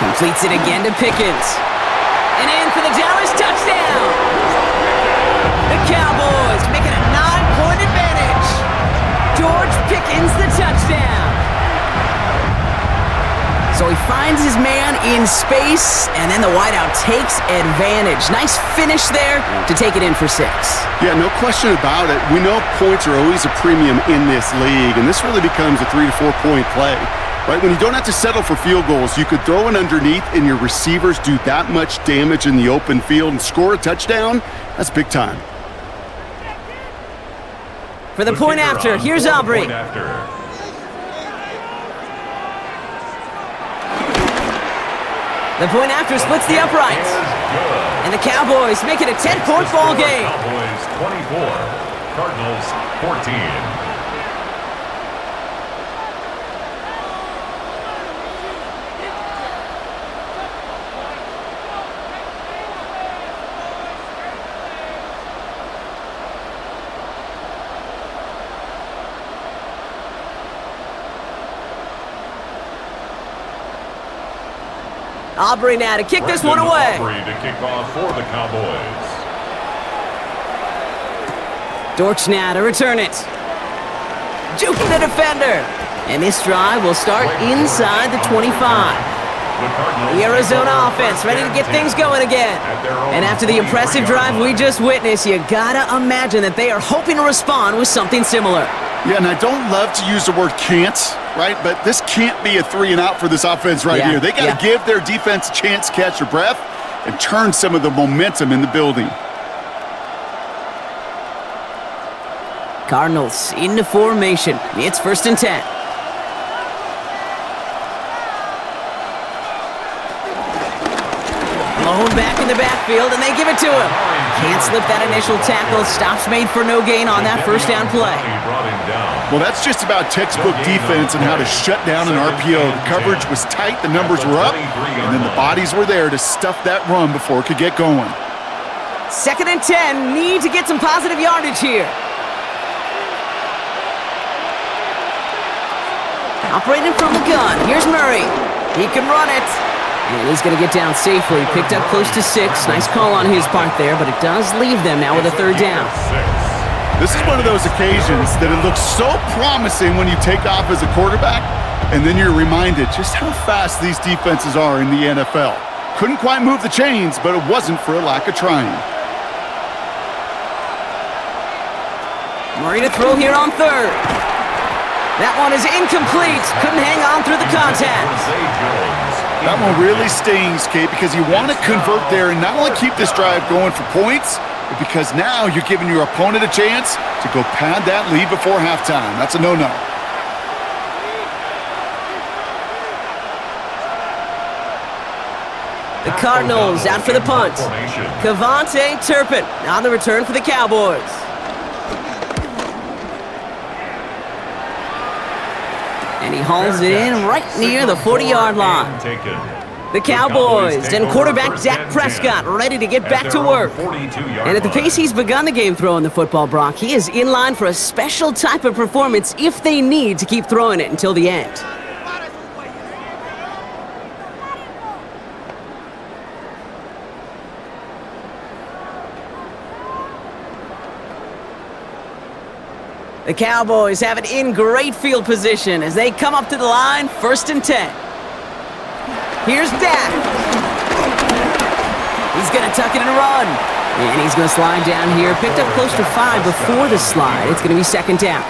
Completes it again to Pickens. And in for the Dallas touchdown. The Cowboys making a 9-point advantage. George Pickens the touchdown. So he finds his man in space, and then the wideout takes advantage. Nice finish there to take it in for 6. Yeah, no question about it. We know points are always a premium in this league, and this really becomes a 3 to 4 point play. Right, when you don't have to settle for field goals, you could throw it underneath and your receivers do that much damage in the open field and score a touchdown. That's big time. For the point after, here's Aubrey. The point after splits the uprights. And the Cowboys make it a 10-point ball game. Cowboys 24, Cardinals 14. Aubrey now to kick this one away. Aubrey to kick off for the Cowboys. Dortch now to return it. Juke the defender. And this drive will start inside the 25. The Arizona offense ready to get things going again. And after the impressive drive we just witnessed, you gotta imagine that they are hoping to respond with something similar. Yeah, and I don't love to use the word can't, right? But this can't be a 3-and-out for this offense right here. They got to give their defense a chance to catch their breath and turn some of the momentum in the building. Cardinals into formation. It's 1st and 10. Blown back in the backfield, and they give it to him. Can't slip that initial tackle. Stops made for no gain on that first down play. Well, that's just about textbook defense and how to shut down an RPO. The coverage was tight, the numbers were up, and then the bodies were there to stuff that run before it could get going. 2nd and 10. Need to get some positive yardage here. Operating from the gun. Here's Murray. He can run it. And he's going to get down safely. Picked up close to 6. Nice call on his part there, but it does leave them now with a 3rd down. This is one of those occasions that it looks so promising when you take off as a quarterback, and then you're reminded just how fast these defenses are in the NFL. Couldn't quite move the chains, but it wasn't for a lack of trying. Murray to throw here on 3rd. That one is incomplete. Couldn't hang on through the contact. That one really stings, Kate, because you want to convert there and not only keep this drive going for points, but because now you're giving your opponent a chance to go pad that lead before halftime. That's a no-no. The Cardinals out for the punt. Kevontae Turpin on the return for the Cowboys. And he hauls it in right near the 40-yard line. The Cowboys and quarterback Dak Prescott ready to get back to work. And at the pace he's begun the game throwing the football, Brock, he is in line for a special type of performance if they need to keep throwing it until the end. The Cowboys have it in great field position as they come up to the line, 1st and 10. Here's Dak. He's going to tuck it and run. And he's going to slide down here. Picked up close to 5 before the slide. It's going to be 2nd down.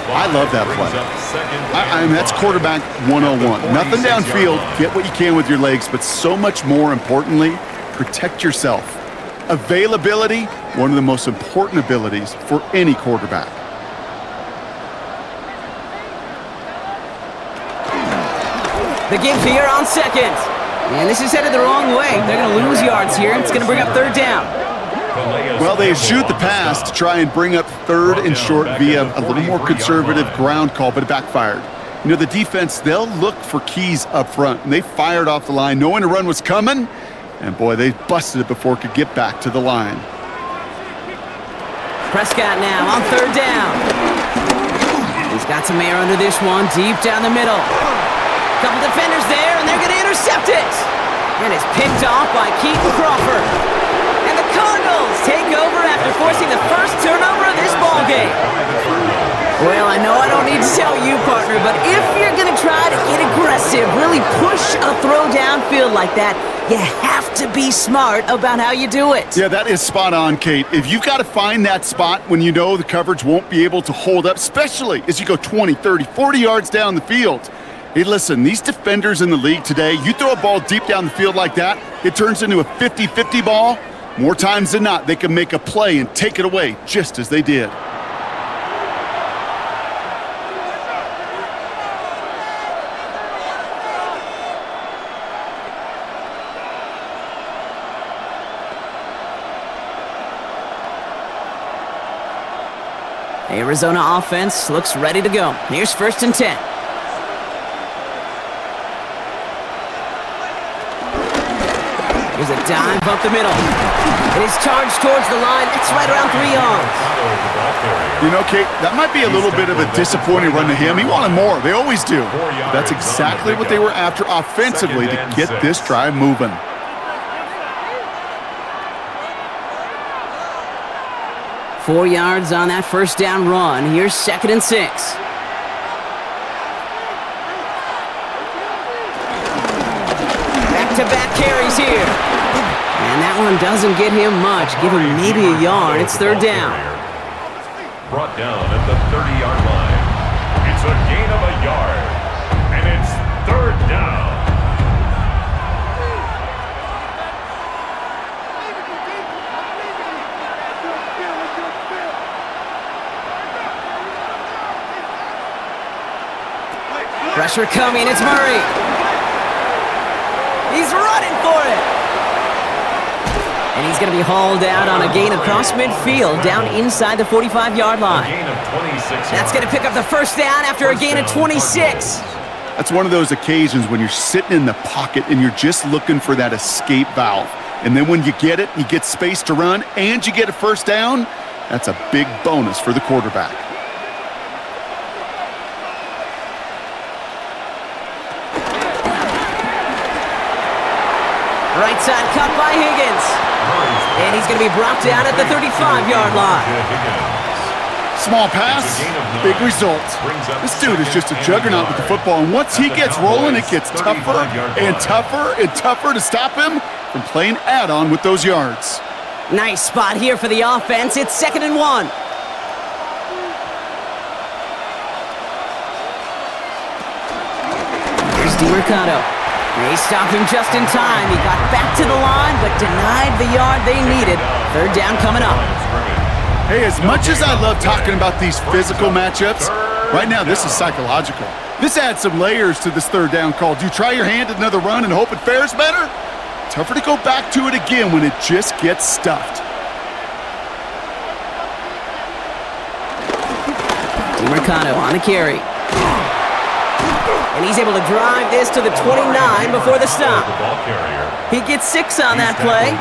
I love that play. I mean, that's quarterback 101. Nothing downfield. Get what you can with your legs, but so much more importantly, protect yourself. Availability, one of the most important abilities for any quarterback. The give here on 2nd. And this is headed the wrong way. They're going to lose yards here. It's going to bring up 3rd down. Well, they eschewed the pass to try and bring up 3rd and short via a little more conservative ground call, but it backfired. You know, the defense, they'll look for keys up front, and they fired off the line knowing a run was coming, and boy, they busted it before it could get back to the line. Prescott now on 3rd down. He's got some air under this one, deep down the middle. Couple defenders there, and they're going to intercept it. And it's picked off by Keaton Crawford. And the Cardinals take over after forcing the first turnover of this ballgame. Well, I know I don't need to tell you, partner, but if you're going to try to get aggressive, really push a throw downfield like that, you have to be smart about how you do it. Yeah, that is spot on, Kate. If you've got to find that spot when you know the coverage won't be able to hold up, especially as you go 20, 30, 40 yards down the field. Hey, listen, these defenders in the league today, you throw a ball deep down the field like that, it turns into a 50-50 ball. More times than not, they can make a play and take it away, just as they did. Arizona offense looks ready to go. Here's 1st and 10. There's a dive up the middle. It is charged towards the line. It's right around 3 yards. You know, Kate, that might be a little bit of a disappointing run to him. He wanted more. They always do. But that's exactly what they were after offensively to get this drive moving. Four yards on that first down run. Here's 2nd and 6. back-to-back carries here. And that one doesn't get him much. Give him maybe a yard. It's third down. Brought down at the 30-yard line. It's a gain of a yard. And it's third down. Pressure coming, it's Murray. He's running for it. And he's going to be hauled out on a gain across midfield, down inside the 45-yard line. That's going to pick up the first down after a gain of 26. That's one of those occasions when you're sitting in the pocket and you're just looking for that escape valve. And then when you get it, you get space to run, and you get a first down, that's a big bonus for the quarterback. Right side cut by Higgins. And he's going to be brought down at the 35-yard line. Small pass, big result. This dude is just a juggernaut with the football, and once he gets rolling, it gets tougher and tougher and tougher to stop him from playing add-on with those yards. Nice spot here for the offense. It's 2nd and 1. Here's DiMercato. They stopped him just in time. He got back to the line, but denied the yard they needed. Third down coming up. Hey, as much as I love talking about these physical matchups, right now this is psychological. This adds some layers to this third down call. Do you try your hand at another run and hope it fares better? Tougher to go back to it again when it just gets stuffed. DiMercato on the carry. And he's able to drive this to the 29 before the stop. He gets 6 on that play,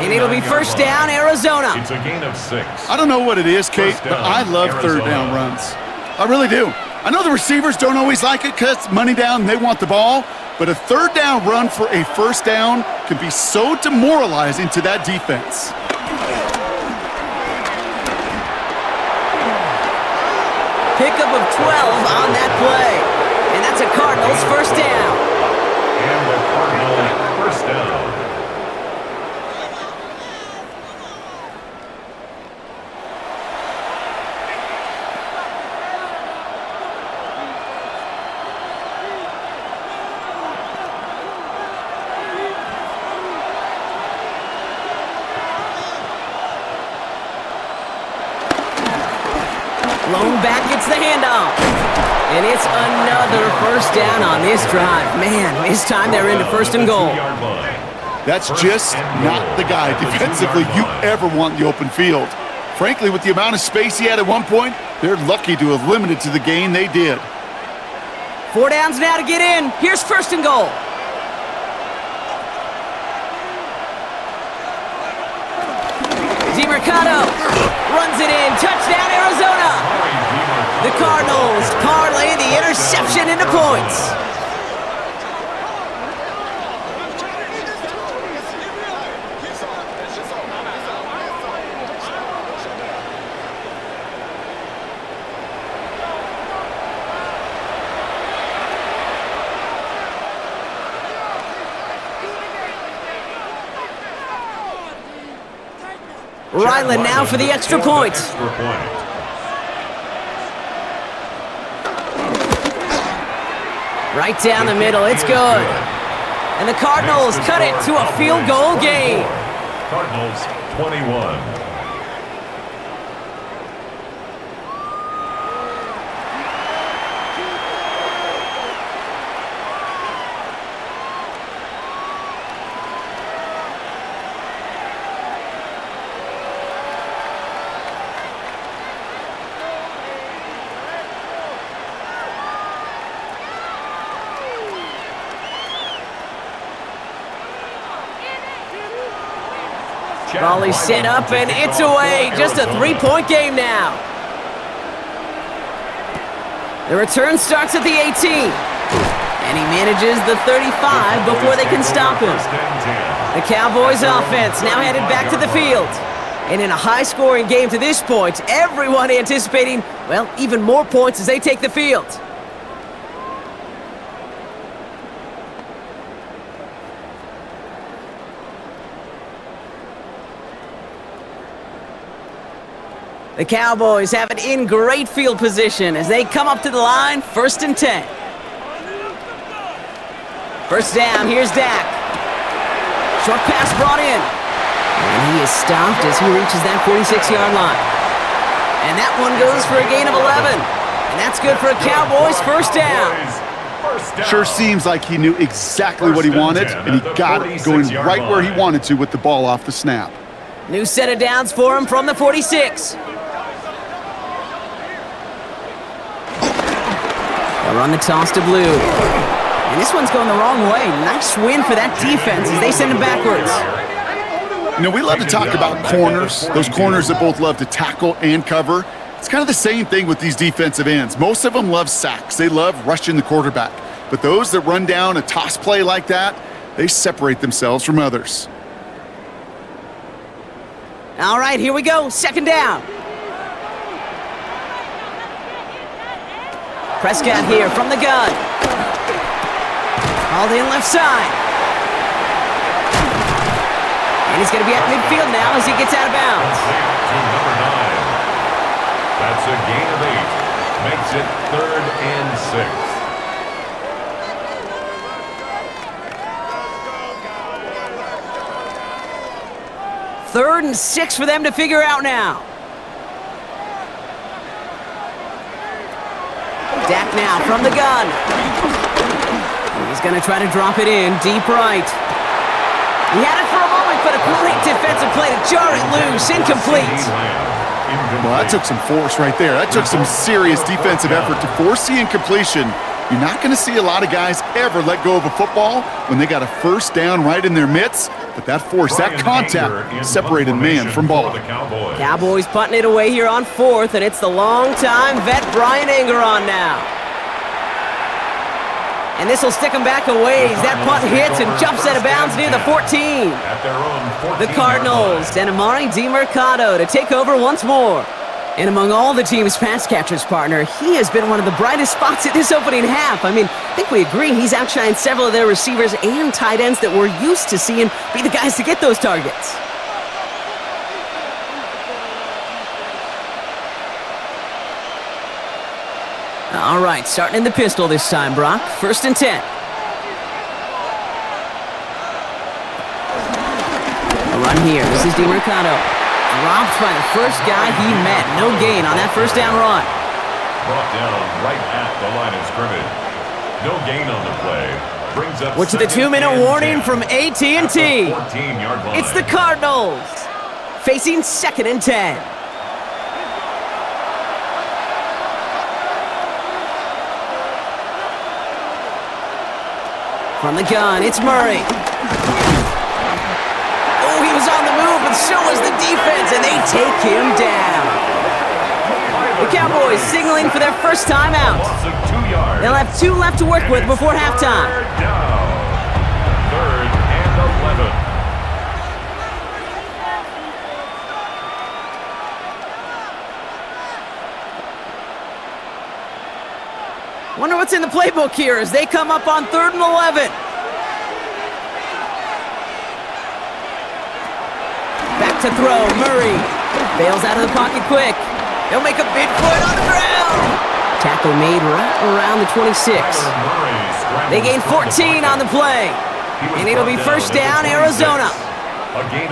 and it'll be first down, Arizona. It's a gain of 6. I don't know what it is, Kate, but I love third down runs. I really do. I know the receivers don't always like it because it's money down and they want the ball, but a third down run for a first down can be so demoralizing to that defense. Pickup of 12 on that play. And that's a Cardinals first down. And the Cardinals first down. Lone back gets the handoff. And it's another first down on this drive. Man, this time they're into first and goal. That's just not the guy defensively you ever want in the open field. Frankly, with the amount of space he had at one point, they're lucky to have limited to the gain they did. 4 downs now to get in. Here's first and goal. DiMercato runs it in. Touchdown, Arizona. The Cardinals parlay the interception into points. Ryland now for the extra point. Right down the middle, it's good. And the Cardinals cut it to a field goal game. Cardinals 21. Volley set up and it's away. Just a 3-point game now. The return starts at the 18. And he manages the 35 before they can stop him. The Cowboys offense now headed back to the field. And in a high-scoring game to this point, everyone anticipating, well, even more points as they take the field. The Cowboys have it in great field position as they come up to the line, 1st and 10. First down, here's Dak. Short pass brought in. And he is stopped as he reaches that 46-yard line. And that one goes for a gain of 11. And that's good for a Cowboys first down. Sure seems like he knew exactly what he wanted, and he got it going right where he wanted to with the ball off the snap. New set of downs for him from the 46. They'll run the toss to Blue. And this one's going the wrong way. Nice win for that defense as they send him backwards. You know, we love to talk about corners, those corners that both love to tackle and cover. It's kind of the same thing with these defensive ends. Most of them love sacks. They love rushing the quarterback. But those that run down a toss play like that, they separate themselves from others. All right, here we go. Second down. Prescott here from the gun. Hauled in left side. And he's going to be at midfield now as he gets out of bounds. Number 9. That's a gain of 8. Makes it 3rd and 6. 3rd and 6 for them to figure out now. Dak now from the gun. He's going to try to drop it in deep right. He had it for a moment, but a great defensive play to jar it loose. Incomplete. Well, that took some force right there. That took some serious defensive effort to force the incompletion. You're not going to see a lot of guys ever let go of a football when they got a first down right in their midst. But that force, that contact, separated man from ball. Cowboys punting it away here on 4th, and it's the long-time vet Brian Anger on now. And this will stick him back a ways. That punt hits and jumps out of bounds near the 14. The Cardinals and Amari DiMercato to take over once more. And among all the team's pass catchers, partner, he has been one of the brightest spots at this opening half. I mean, I think we agree he's outshined several of their receivers and tight ends that we're used to seeing be the guys to get those targets. All right, starting in the pistol this time, Brock. 1st and 10. A run here. This is DiMercato. Dropped by the first guy he met. No gain on that first down run. Brought down right at the line of scrimmage. No gain on the play. Brings up What's the 2-minute warning from AT&T? It's the Cardinals facing 2nd and 10. From the gun, it's Murray. Oh, he was on the move, but so was the defense, and they take him down. The Cowboys signaling for their first time out. They'll have 2 left to work with before halftime. 3rd and 11. Wonder what's in the playbook here as they come up on 3rd and 11. Back to throw, Murray. Bails out of the pocket quick. They'll make a big play on the ground. Tackle made right around the 26. They gain 14 on the play. And it'll be first down, Arizona.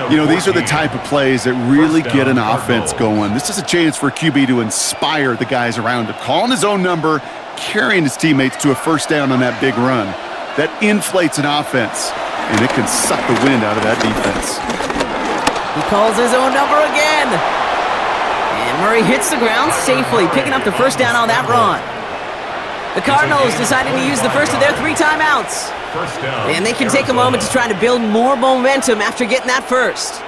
You know, these are the type of plays that really get an offense going. This is a chance for QB to inspire the guys around him. Calling his own number, carrying his teammates to a first down on that big run. That inflates an offense, and it can suck the wind out of that defense. He calls his own number again. And Murray hits the ground safely, picking up the first down on that run. The Cardinals deciding to use the first of their 3 timeouts. And they can take a moment to try to build more momentum after getting that first.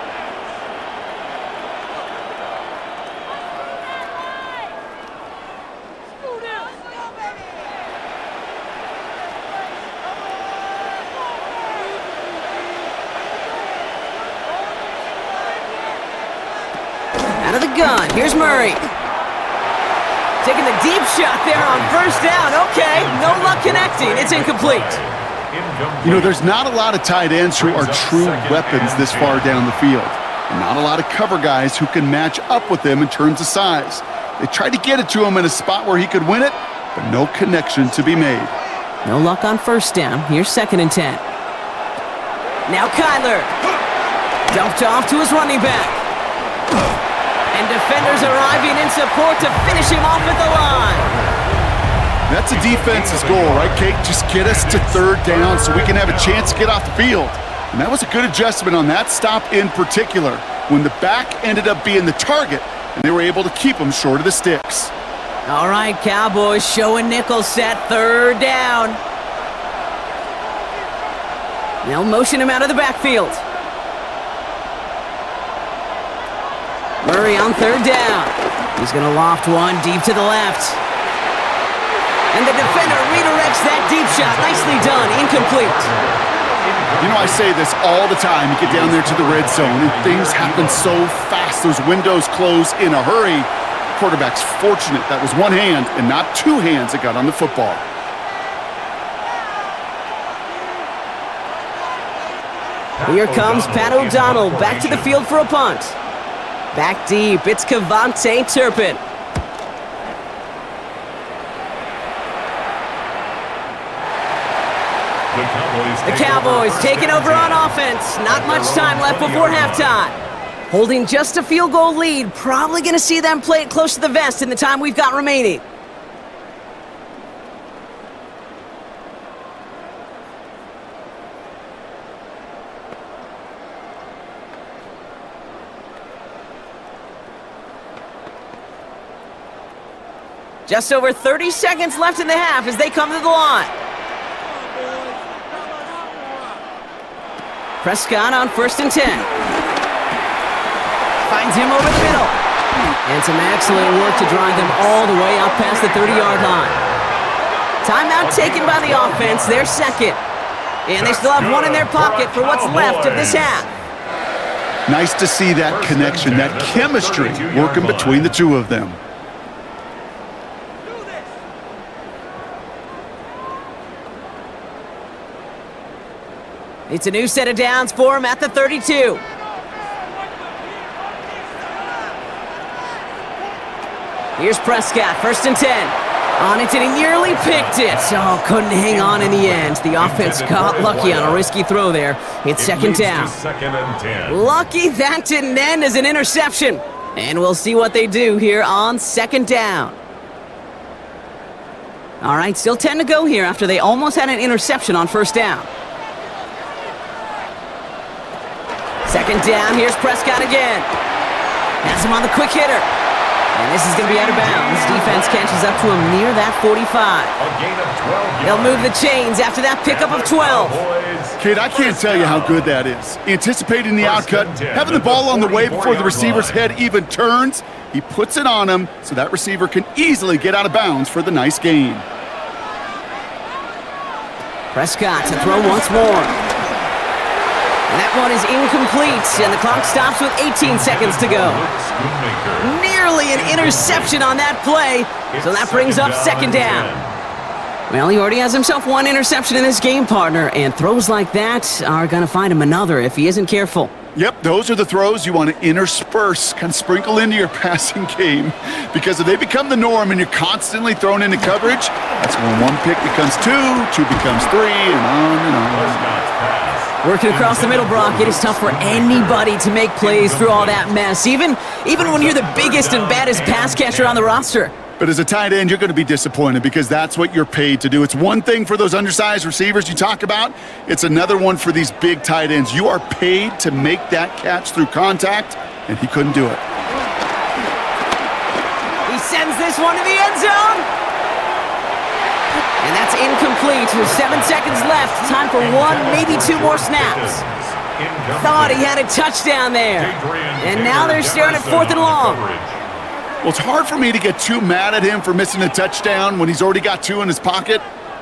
Out of the gun, here's Murray. Taking the deep shot there on first down. Okay, no luck connecting. It's incomplete. You know, there's not a lot of tight ends who are true weapons this far down the field. and not a lot of cover guys who can match up with him in terms of size. They tried to get it to him in a spot where he could win it, but no connection to be made. No luck on first down. Here's 2nd and 10. Now Kyler. Dumped off to his running back. And defenders arriving in support to finish him off at the line. That's a defense's goal, right, Kate? Just get us to 3rd down so we can have a chance to get off the field. And that was a good adjustment on that stop in particular, when the back ended up being the target, and they were able to keep him short of the sticks. All right, Cowboys showing nickel set, 3rd down. They'll motion him out of the backfield. Murray on 3rd down. He's going to loft one deep to the left. And the defender redirects that deep shot. Nicely done. Incomplete. You know, I say this all the time. You get down there to the red zone, and things happen so fast. Those windows close in a hurry. The quarterback's fortunate that was one hand and not 2 hands that got on the football. Here comes Pat O'Donnell back to the field for a punt. Back deep, it's Kevontae Turpin. The Cowboys taking over on offense. Not much time left before halftime. Holding just a field goal lead. Probably going to see them play it close to the vest in the time we've got remaining. Just over 30 seconds left in the half as they come to the line. Prescott on 1st and 10. Finds him over the middle. And some excellent work to drive them all the way up past the 30-yard line. Timeout taken by the offense, their 2nd. And they still have one in their pocket for what's left of this half. Nice to see that connection, that chemistry working between the two of them. It's a new set of downs for him at the 32. Here's Prescott, 1st and 10. On it, and he nearly picked it. Oh, couldn't hang on in the end. The offense got lucky on a risky throw there. It's 2nd down. 2nd and 10. Lucky that didn't end as an interception. And we'll see what they do here on 2nd down. All right, still 10 to go here after they almost had an interception on 1st down. 2nd down, here's Prescott again. Has him on the quick hitter. And this is going to be out of bounds. Defense catches up to him near that 45. A gain of 12 They'll move the chains after that pickup of 12. Kid, I can't tell you how good that is. Anticipating the outcut, having the ball on the way before the receiver's head even turns, he puts it on him so that receiver can easily get out of bounds for the nice gain. Prescott to throw once more. And that one is incomplete, and the clock stops with 18 seconds to go. Nearly an interception on that play, so that brings up 2nd down. Well, he already has himself one interception in this game, partner, and throws like that are going to find him another if he isn't careful. Yep, those are the throws you want to intersperse, kind of sprinkle into your passing game, because if they become the norm and you're constantly thrown into coverage, that's when one pick becomes 2, 2 becomes 3, and on and on. Working across the middle, Brock, it is tough for anybody to make plays through all that mess, even when you're the biggest and baddest pass catcher on the roster. But as a tight end, you're going to be disappointed because that's what you're paid to do. It's one thing for those undersized receivers you talk about. It's another one for these big tight ends. You are paid to make that catch through contact, and he couldn't do it. He sends this one to the end zone. And that's incomplete with 7 seconds left. Time for 1, maybe 2 more snaps. Thought he had a touchdown there. And now they're staring at 4th and long. Well, it's hard for me to get too mad at him for missing a touchdown when he's already got 2 in his pocket.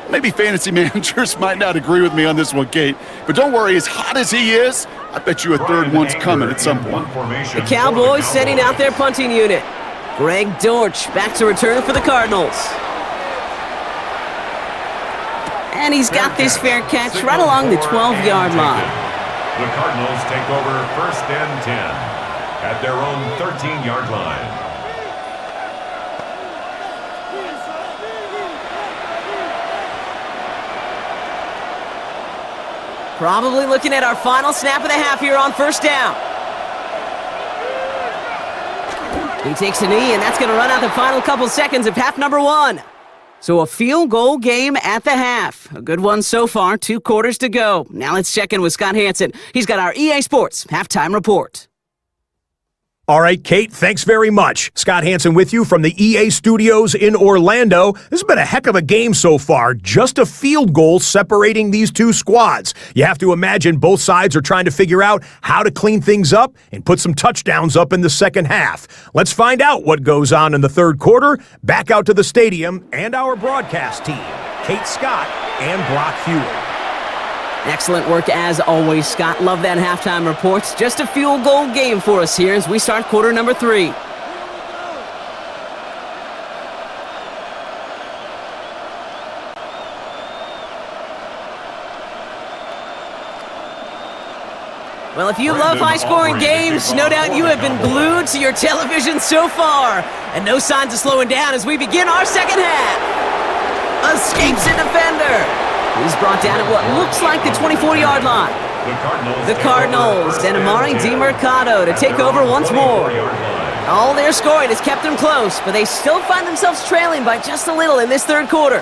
Maybe fantasy managers might not agree with me on this one, Kate. But don't worry, as hot as he is, I bet you a 3rd one's coming at some point. The Cowboys sending out their punting unit. Greg Dortch back to return for the Cardinals. And he's got this fair catch right along the 12-yard line. The Cardinals take over 1st and 10. at their own 13-yard line. Probably looking at our final snap of the half here on first down. He takes a knee, and that's going to run out the final couple seconds of half number 1. So a field goal game at the half. A good one so far, 2 quarters to go. Now let's check in with Scott Hansen. He's got our EA Sports halftime report. All right, Kate, thanks very much. Scott Hansen with you from the EA Studios in Orlando. This has been a heck of a game so far. Just a field goal separating these two squads. You have to imagine both sides are trying to figure out how to clean things up and put some touchdowns up in the second half. Let's find out what goes on in the third quarter. Back out to the stadium and our broadcast team, Kate Scott and Brock Hewitt. Excellent work as always, Scott. Love that halftime report. Just a field goal game for us here as we start quarter number 3. Well, if you love high-scoring games, no doubt you have been glued to your television so far. And no signs of slowing down as we begin our second half. Escapes a defender. He's brought down at what looks like the 24-yard line. The Cardinals and Amari DiMercato to take over once more. All their scoring has kept them close, but they still find themselves trailing by just a little in this third quarter.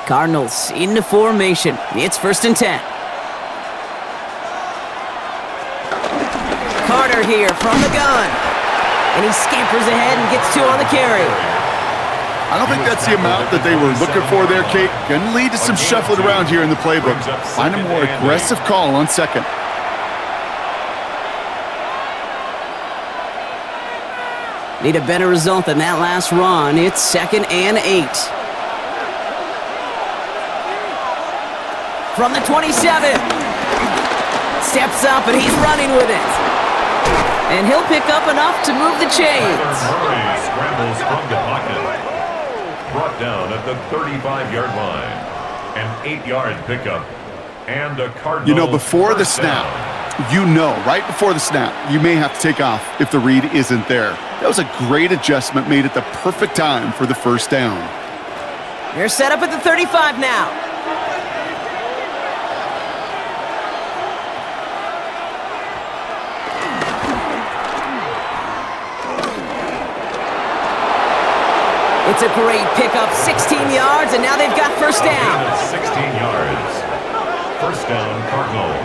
Cardinals into formation. It's 1st and 10. Carter here from the gun. And he scampers ahead and gets 2 on the carry. I don't think that's the amount that they were looking for there, Kate. Going to lead to some shuffling around here in the playbook. Find a more aggressive call on second. Need a better result than that last run. It's 2nd and 8. From the 27. Steps up and he's running with it. And he'll pick up enough to move the chains. Murray scrambles from the pocket. Brought down at the 35-yard line. An 8-yard pickup. And a Cardinals. You know, before the snap, right before the snap, you may have to take off if the read isn't there. That was a great adjustment made at the perfect time for the first down. They're set up at the 35 now. It's a great pickup, 16 yards, and now they've got first down. 16 yards. First down, Cardinals.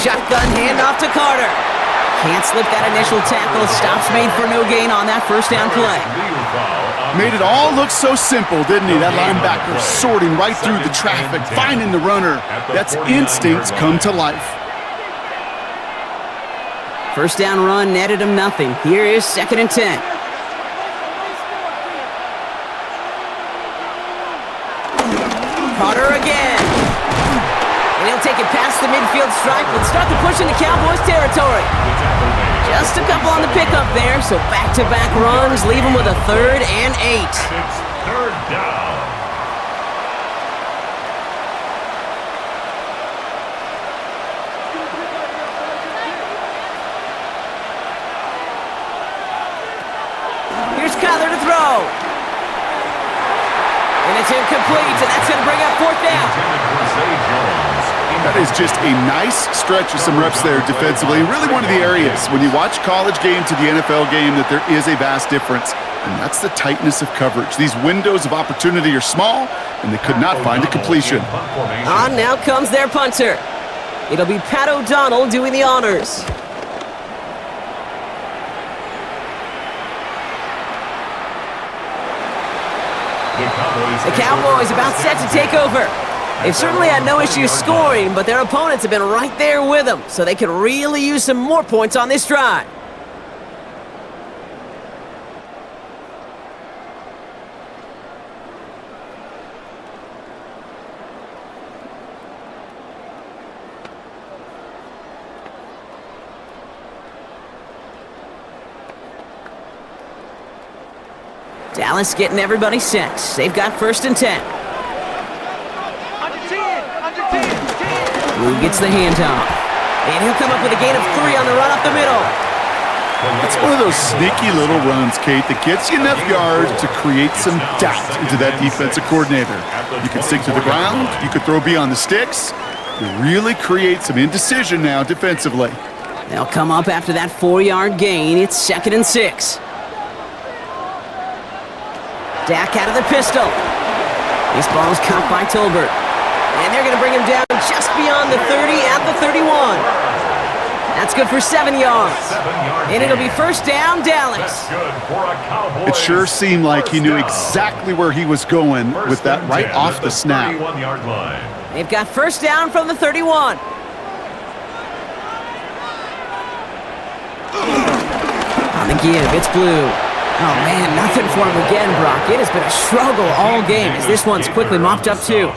Shotgun handoff to Carter. Can't slip that initial tackle. Stops made for no gain on that first down play. Made it all look so simple, didn't he? That linebacker sorting right through the traffic, finding the runner. That's instincts come to life. First down run netted him nothing. Here is 2nd and 10. Carter again. And he'll take it past the midfield stripe and start the push into Cowboys territory. Just a couple on the pickup there, so back-to-back runs leave him with a 3rd and 8. It's 3rd down. Here's Kyler to throw. And it's incomplete, and that's going to bring up 4th down. That is just a nice stretch of some reps there defensively. Really one of the areas when you watch college game to the NFL game that there is a vast difference. And that's the tightness of coverage. These windows of opportunity are small, and they could not find a completion. On now comes their punter. It'll be Pat O'Donnell doing the honors. The Cowboys about set to take over. They've certainly had no issues scoring, but their opponents have been right there with them, so they could really use some more points on this drive. Dallas getting everybody set. They've got 1st and 10. Blue gets the handoff. And he'll come up with a gain of 3 on the run up the middle. It's one of those sneaky little runs, Kate, that gets you enough yards to create some doubt into that defensive coordinator. You can stick to the ground. You could throw beyond the sticks. You really create some indecision now defensively. They'll come up after that 4-yard gain. It's 2nd and 6. Dak out of the pistol. This ball is caught by Tolbert. And they're going to bring him down just beyond the 30 at the 31. That's good for 7 yards. And it'll be 1st down, Dallas. It sure seemed like he knew exactly where he was going with that right off the snap. They've got 1st down from the 31. On the give, it's Blue. Oh, man, nothing for him again, Brock. It has been a struggle all game as this one's quickly mopped up, too.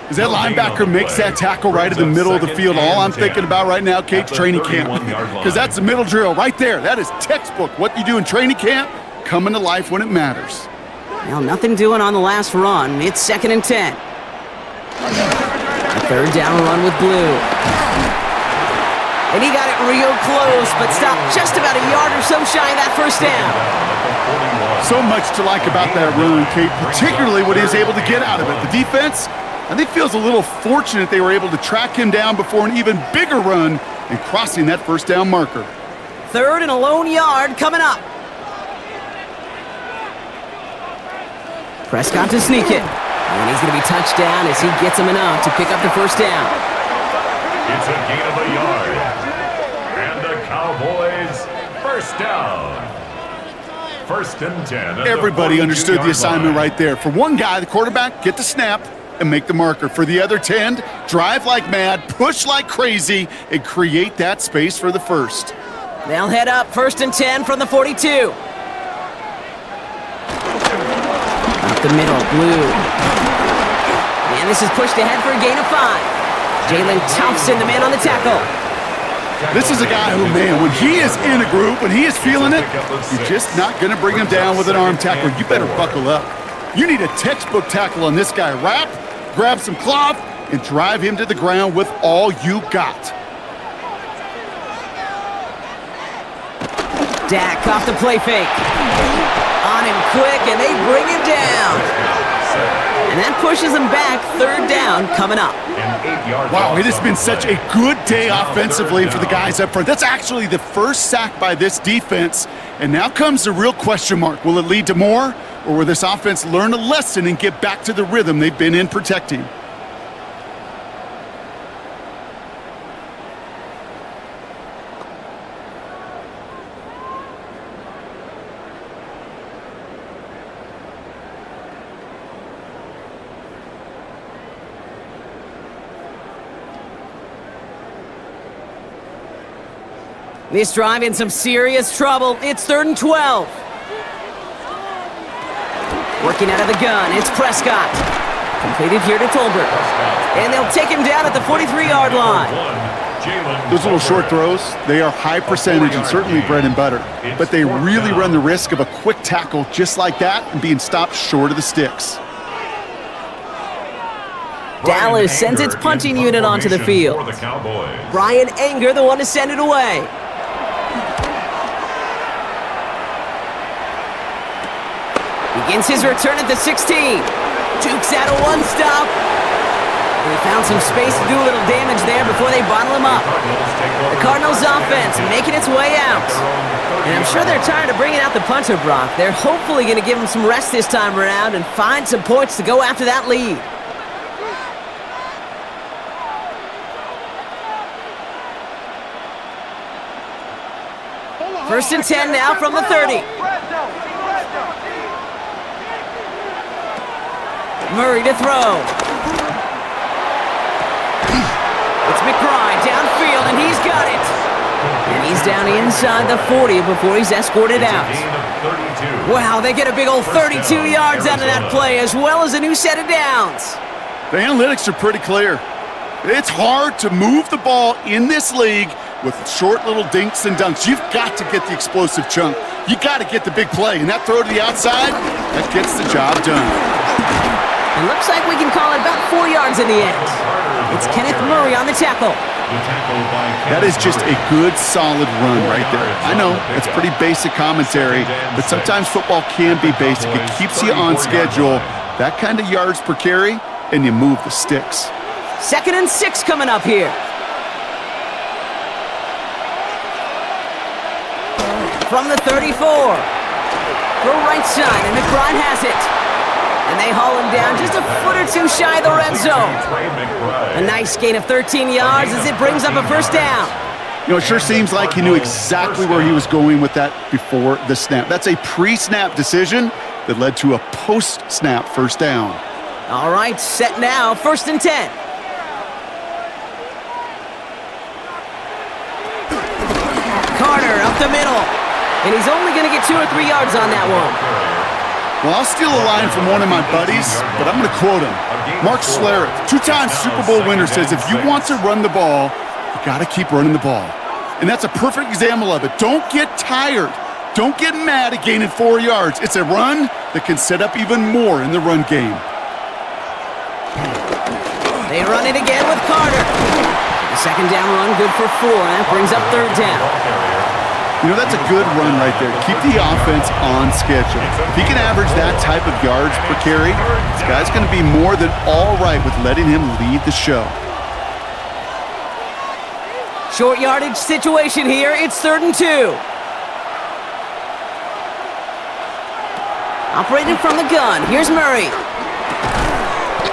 As that linebacker makes that tackle right in the middle of the field, all I'm thinking about right now, Kate, training camp. Because that's the middle drill right there. That is textbook. What you do in training camp, coming to life when it matters. Well, nothing doing on the last run. It's 2nd and 10. A 3rd down run with Blue. And he got it real close, but stopped just about a yard or so shy of that 1st down. So much to like about that run, Kate, particularly what he was able to get out of it. The defense, I think, feels a little fortunate they were able to track him down before an even bigger run and crossing that 1st down marker. 3rd and a lone yard coming up. Prescott to sneak it. And he's going to be touched down as he gets him enough to pick up the 1st down. It's a gain of a yard. And the Cowboys, 1st down. 1st and 10. Everybody understood the assignment right there. For one guy, the quarterback, get the snap and make the marker. For the other 10, drive like mad, push like crazy, and create that space for the 1st. They'll head up 1st and 10 from the 42. Up the middle, Blue. And this is pushed ahead for a gain of 5. Jalen Thompson, the man on the tackle. This is a guy who, man, when he is in a group, when he is feeling it, you're just not going to bring him down with an arm tackle. You better buckle up. You need a textbook tackle on this guy. Wrap, grab some cloth, and drive him to the ground with all you got. Dak off the play fake. On him quick, and they bring him down. And that pushes him back. 3rd down coming up. Wow, it has been such a good day offensively for the guys up front. That's actually the 1st sack by this defense. And now comes the real question mark. Will it lead to more? Or will this offense learn a lesson and get back to the rhythm they've been in protecting? This drive in some serious trouble. It's 3rd and 12. Working out of the gun, it's Prescott. Completed here to Tolbert. And they'll take him down at the 43-yard line. Those little short throws, they are high percentage and certainly bread and butter. But they really run the risk of a quick tackle just like that and being stopped short of the sticks. Dallas sends its punting unit onto the field. Brian Anger, the one to send it away. Begins his return at the 16. Jukes out a 1-stop. They found some space to do a little damage there before they bottle him up. The Cardinals offense making its way out. And I'm sure they're tired of bringing out the punter, Brock. They're hopefully going to give him some rest this time around and find some points to go after that lead. First and 10 now from the 30. Murray to throw. It's McBride downfield, and he's got it. And he's down inside the 40 before he's escorted out. Wow, they get a big old 32 yards out of that play, as well as a new set of downs. The analytics are pretty clear. It's hard to move the ball in this league with short little dinks and dunks. You've got to get the explosive chunk. You got to get the big play, and that throw to the outside, that gets the job done. It looks like we can call it about 4 yards in the end. It's Kenneth Murray on the tackle. That is just a good, solid run right there. I know, it's pretty basic commentary, but sometimes football can be basic. It keeps you on schedule, that kind of yards per carry, and you move the sticks. 2nd and 6 coming up here. From the 34. Throw right side, and McBride has it. And they haul him down just a foot or two shy of the red zone. A nice gain of 13 yards as it brings up a first down. You know, it sure seems like he knew exactly where he was going with that before the snap. That's a pre-snap decision that led to a post-snap first down. All right, set now, 1st and 10. Carter up the middle. And he's only going to get 2 or 3 yards on that one. Well, I'll steal a line from one of my buddies, but I'm going to quote him. Mark Schlereth, 2-time Super Bowl winner, says if you want to run the ball, you got to keep running the ball. And that's a perfect example of it. Don't get tired. Don't get mad at gaining 4 yards. It's a run that can set up even more in the run game. They run it again with Carter. The 2nd down run good for 4, and that brings up 3rd down. You know, that's a good run right there. Keep the offense on schedule. If he can average that type of yards per carry, this guy's going to be more than all right with letting him lead the show. Short yardage situation here. It's 3rd and 2. Operating from the gun. Here's Murray.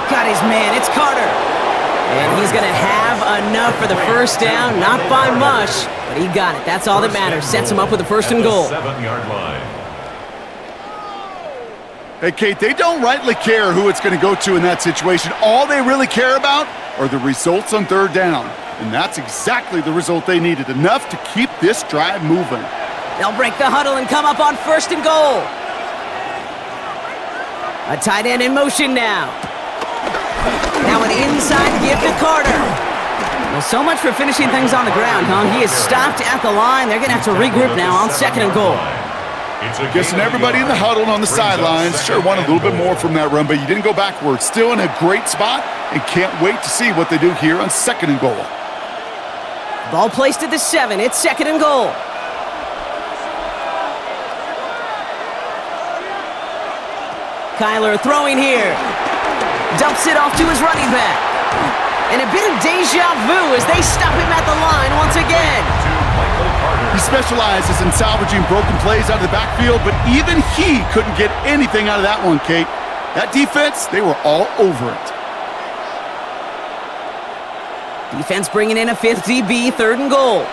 Got his man. It's Carter. And he's going to have enough for the first down. Not by much, but he got it. That's all that matters. Sets him up with a 1st and goal. 7-yard line. Hey, Kate, they don't rightly care who it's going to go to in that situation. All they really care about are the results on 3rd down. And that's exactly the result they needed. Enough to keep this drive moving. They'll break the huddle and come up on 1st and goal. A tight end in motion now. Now an inside give to Carter. Well, so much for finishing things on the ground, huh? He is stopped at the line. They're going to have to regroup now on 2nd and goal. Guessing everybody in the huddle and on the sidelines sure want a little bit more from that run, but you didn't go backwards. Still in a great spot and can't wait to see what they do here on 2nd and goal. Ball placed at the 7. It's 2nd and goal. Kyler throwing here. Dumps it off to his running back. And a bit of deja vu as they stop him at the line once again. He specializes in salvaging broken plays out of the backfield, but even he couldn't get anything out of that one, Kate. That defense, they were all over it. Defense bringing in a 5th DB, 3rd and goal.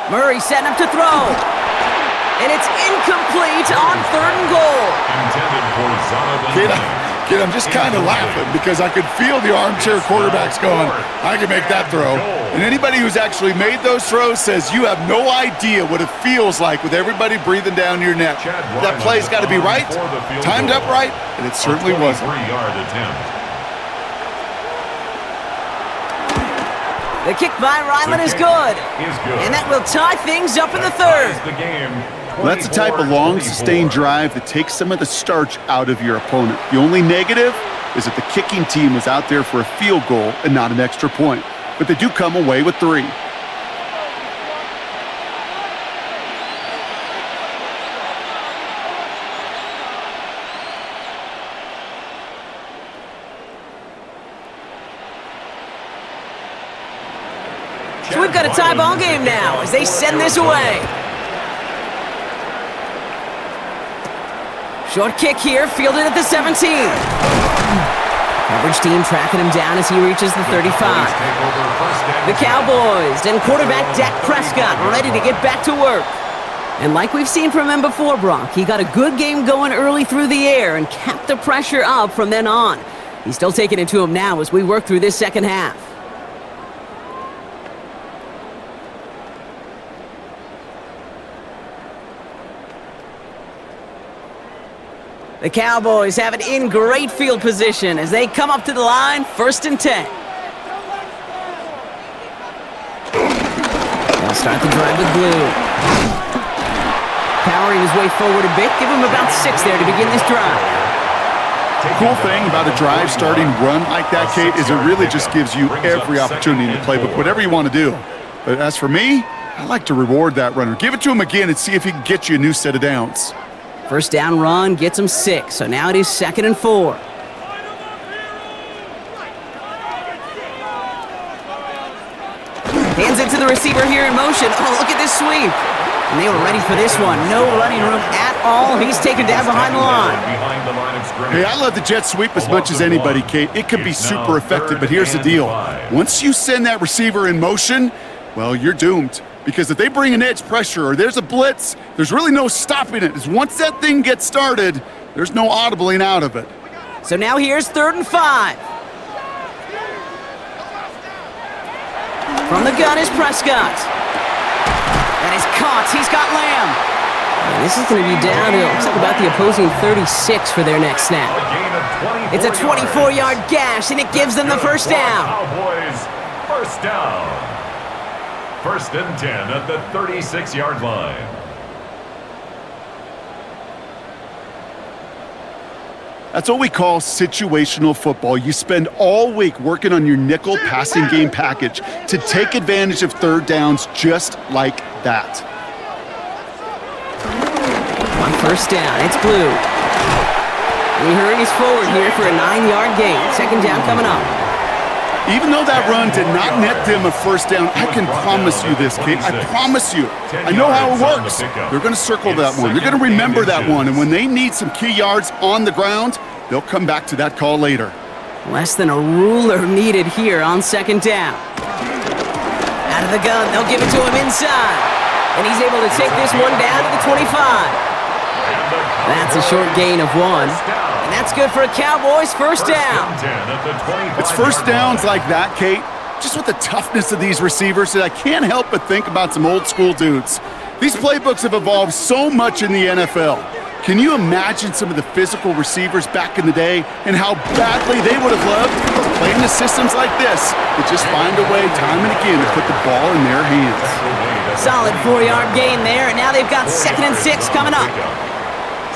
Murray setting up to throw. And it's incomplete on 3rd and goal. Kid, I'm just kind of laughing because I could feel the armchair quarterbacks going, I can make that throw. And anybody who's actually made those throws says you have no idea what it feels like with everybody breathing down your neck. That play's got to be right, timed up right, and it certainly wasn't. The kick by Ryland is good. And that will tie things up in the 3rd. Well, that's the type of long, sustained drive that takes some of the starch out of your opponent. The only negative is that the kicking team was out there for a field goal and not an extra point. But they do come away with 3. So we've got a tie ball game now as they send this away. Short kick here, fielded at the 17. Coverage team tracking him down as he reaches the 35. The Cowboys and quarterback Dak Prescott ready to get back to work. And like we've seen from him before, Brock, he got a good game going early through the air and kept the pressure up from then on. He's still taking it to him now as we work through this 2nd half. The Cowboys have it in great field position as they come up to the line, 1st and 10. start the drive with blue. Powering his way forward a bit. Give him about 6 there to begin this drive. Cool thing about a drive starting run like that, Kate, is it really just gives you every opportunity in the playbook, whatever you want to do. But as for me, I like to reward that runner. Give it to him again and see if he can get you a new set of downs. First down run gets him 6, so now it is 2nd and 4. Hands it to the receiver here in motion. Oh, look at this sweep. And they were ready for this one. No running room at all. He's taken down behind the line. Hey, I love the jet sweep as much as anybody, Kate. It can be super effective, but here's the deal. Once you send that receiver in motion, well, you're doomed. Because if they bring an edge pressure or there's a blitz, there's really no stopping it. Once that thing gets started, there's no audibling out of it. So now here's 3rd and 5. From the gun is Prescott. That is caught. He's got Lamb. And this is going to be downhill. Looks like about the opposing 36 for their next snap. It's a 24-yard gash, and it gives them the first down. Cowboys, first down. 1st and 10 at the 36-yard line. That's what we call situational football. You spend all week working on your nickel passing game package to take advantage of 3rd downs just like that. On 1st down, it's blue. And he hurries forward here for a 9-yard gain. 2nd down coming up. Even though that run did not net them a 1st down, I can promise you this, Kate. I promise you. I know how it works. They're going to circle that one. They're going to remember that one. And when they need some key yards on the ground, they'll come back to that call later. Less than a ruler needed here on 2nd down. Out of the gun, they'll give it to him inside. And he's able to take this one down to the 25. That's a short gain of 1. And that's good for a Cowboys 1st down. It's 1st downs like that, Kate, just with the toughness of these receivers that I can't help but think about some old school dudes. These playbooks have evolved so much in the NFL. Can you imagine some of the physical receivers back in the day and how badly they would have loved playing the systems like this to just find a way time and again to put the ball in their hands? Solid 4-yard gain there, and now they've got 2nd and 6 coming up.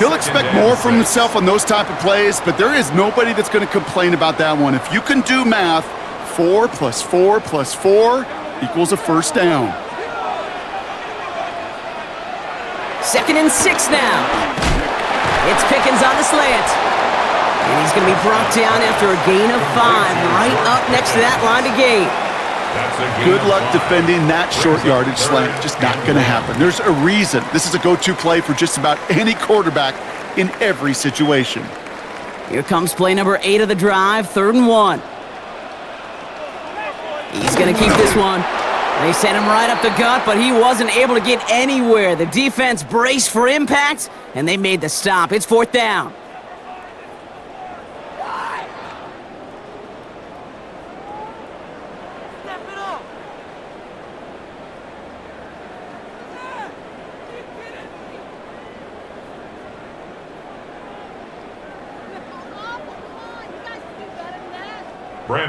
He'll expect more from himself on those type of plays, but there is nobody that's going to complain about that one. If you can do math, 4 + 4 + 4 equals a 1st down. 2nd and 6 now. It's Pickens on the slant. And he's going to be brought down after a gain of 5, right up next to that line to gain. Good luck defending that short yardage slant. Just not going to happen. There's a reason. This is a go-to play for just about any quarterback in every situation. Here comes play number 8 of the drive, 3rd and 1. He's going to keep this one. They sent him right up the gut, but he wasn't able to get anywhere. The defense braced for impact, and they made the stop. It's 4th down.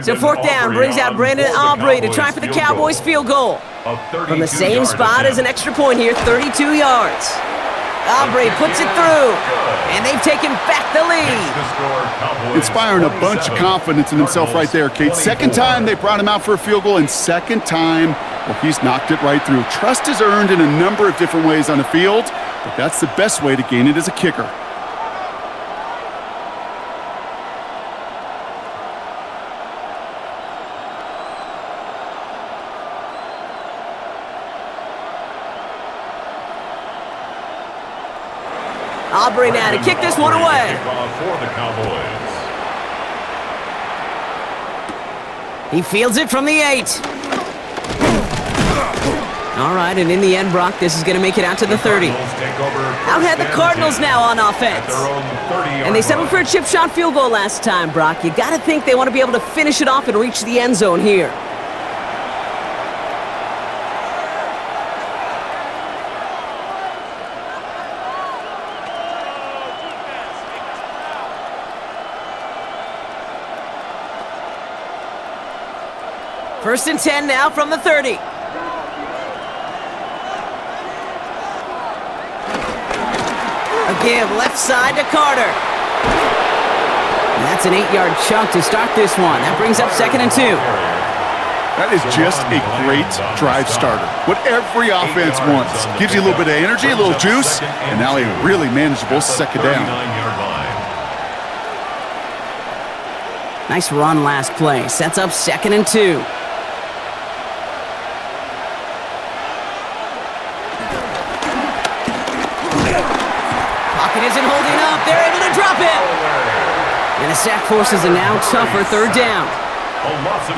So 4th down brings out Brandon Aubrey to try for the Cowboys field goal. From the same spot as an extra point here, 32 yards. Aubrey puts it through, and they've taken back the lead. Inspiring a bunch of confidence in himself right there, Kate. 2nd time they brought him out for a field goal, and 2nd time, well, he's knocked it right through. Trust is earned in a number of different ways on the field, but that's the best way to gain it as a kicker. Aubrey now to kick this one away. For the Cowboys. He fields it from the 8. All right, and in the end, Brock, this is going to make it out to the 30. Out had the Cardinals now on offense. And they settled for a chip shot field goal last time, Brock. You got to think they want to be able to finish it off and reach the end zone here. First and 10 now from the 30. give left side to Carter. And that's an 8-yard chunk to start this one. That brings up 2nd and 2. That is just a great drive starter. What every offense wants. Gives you a little bit of energy, a little juice, and now a really manageable 2nd down. Nice run last play. Sets up 2nd and 2. Pocket isn't holding up. They're able to drop it. And a sack forces a now tougher 3rd down.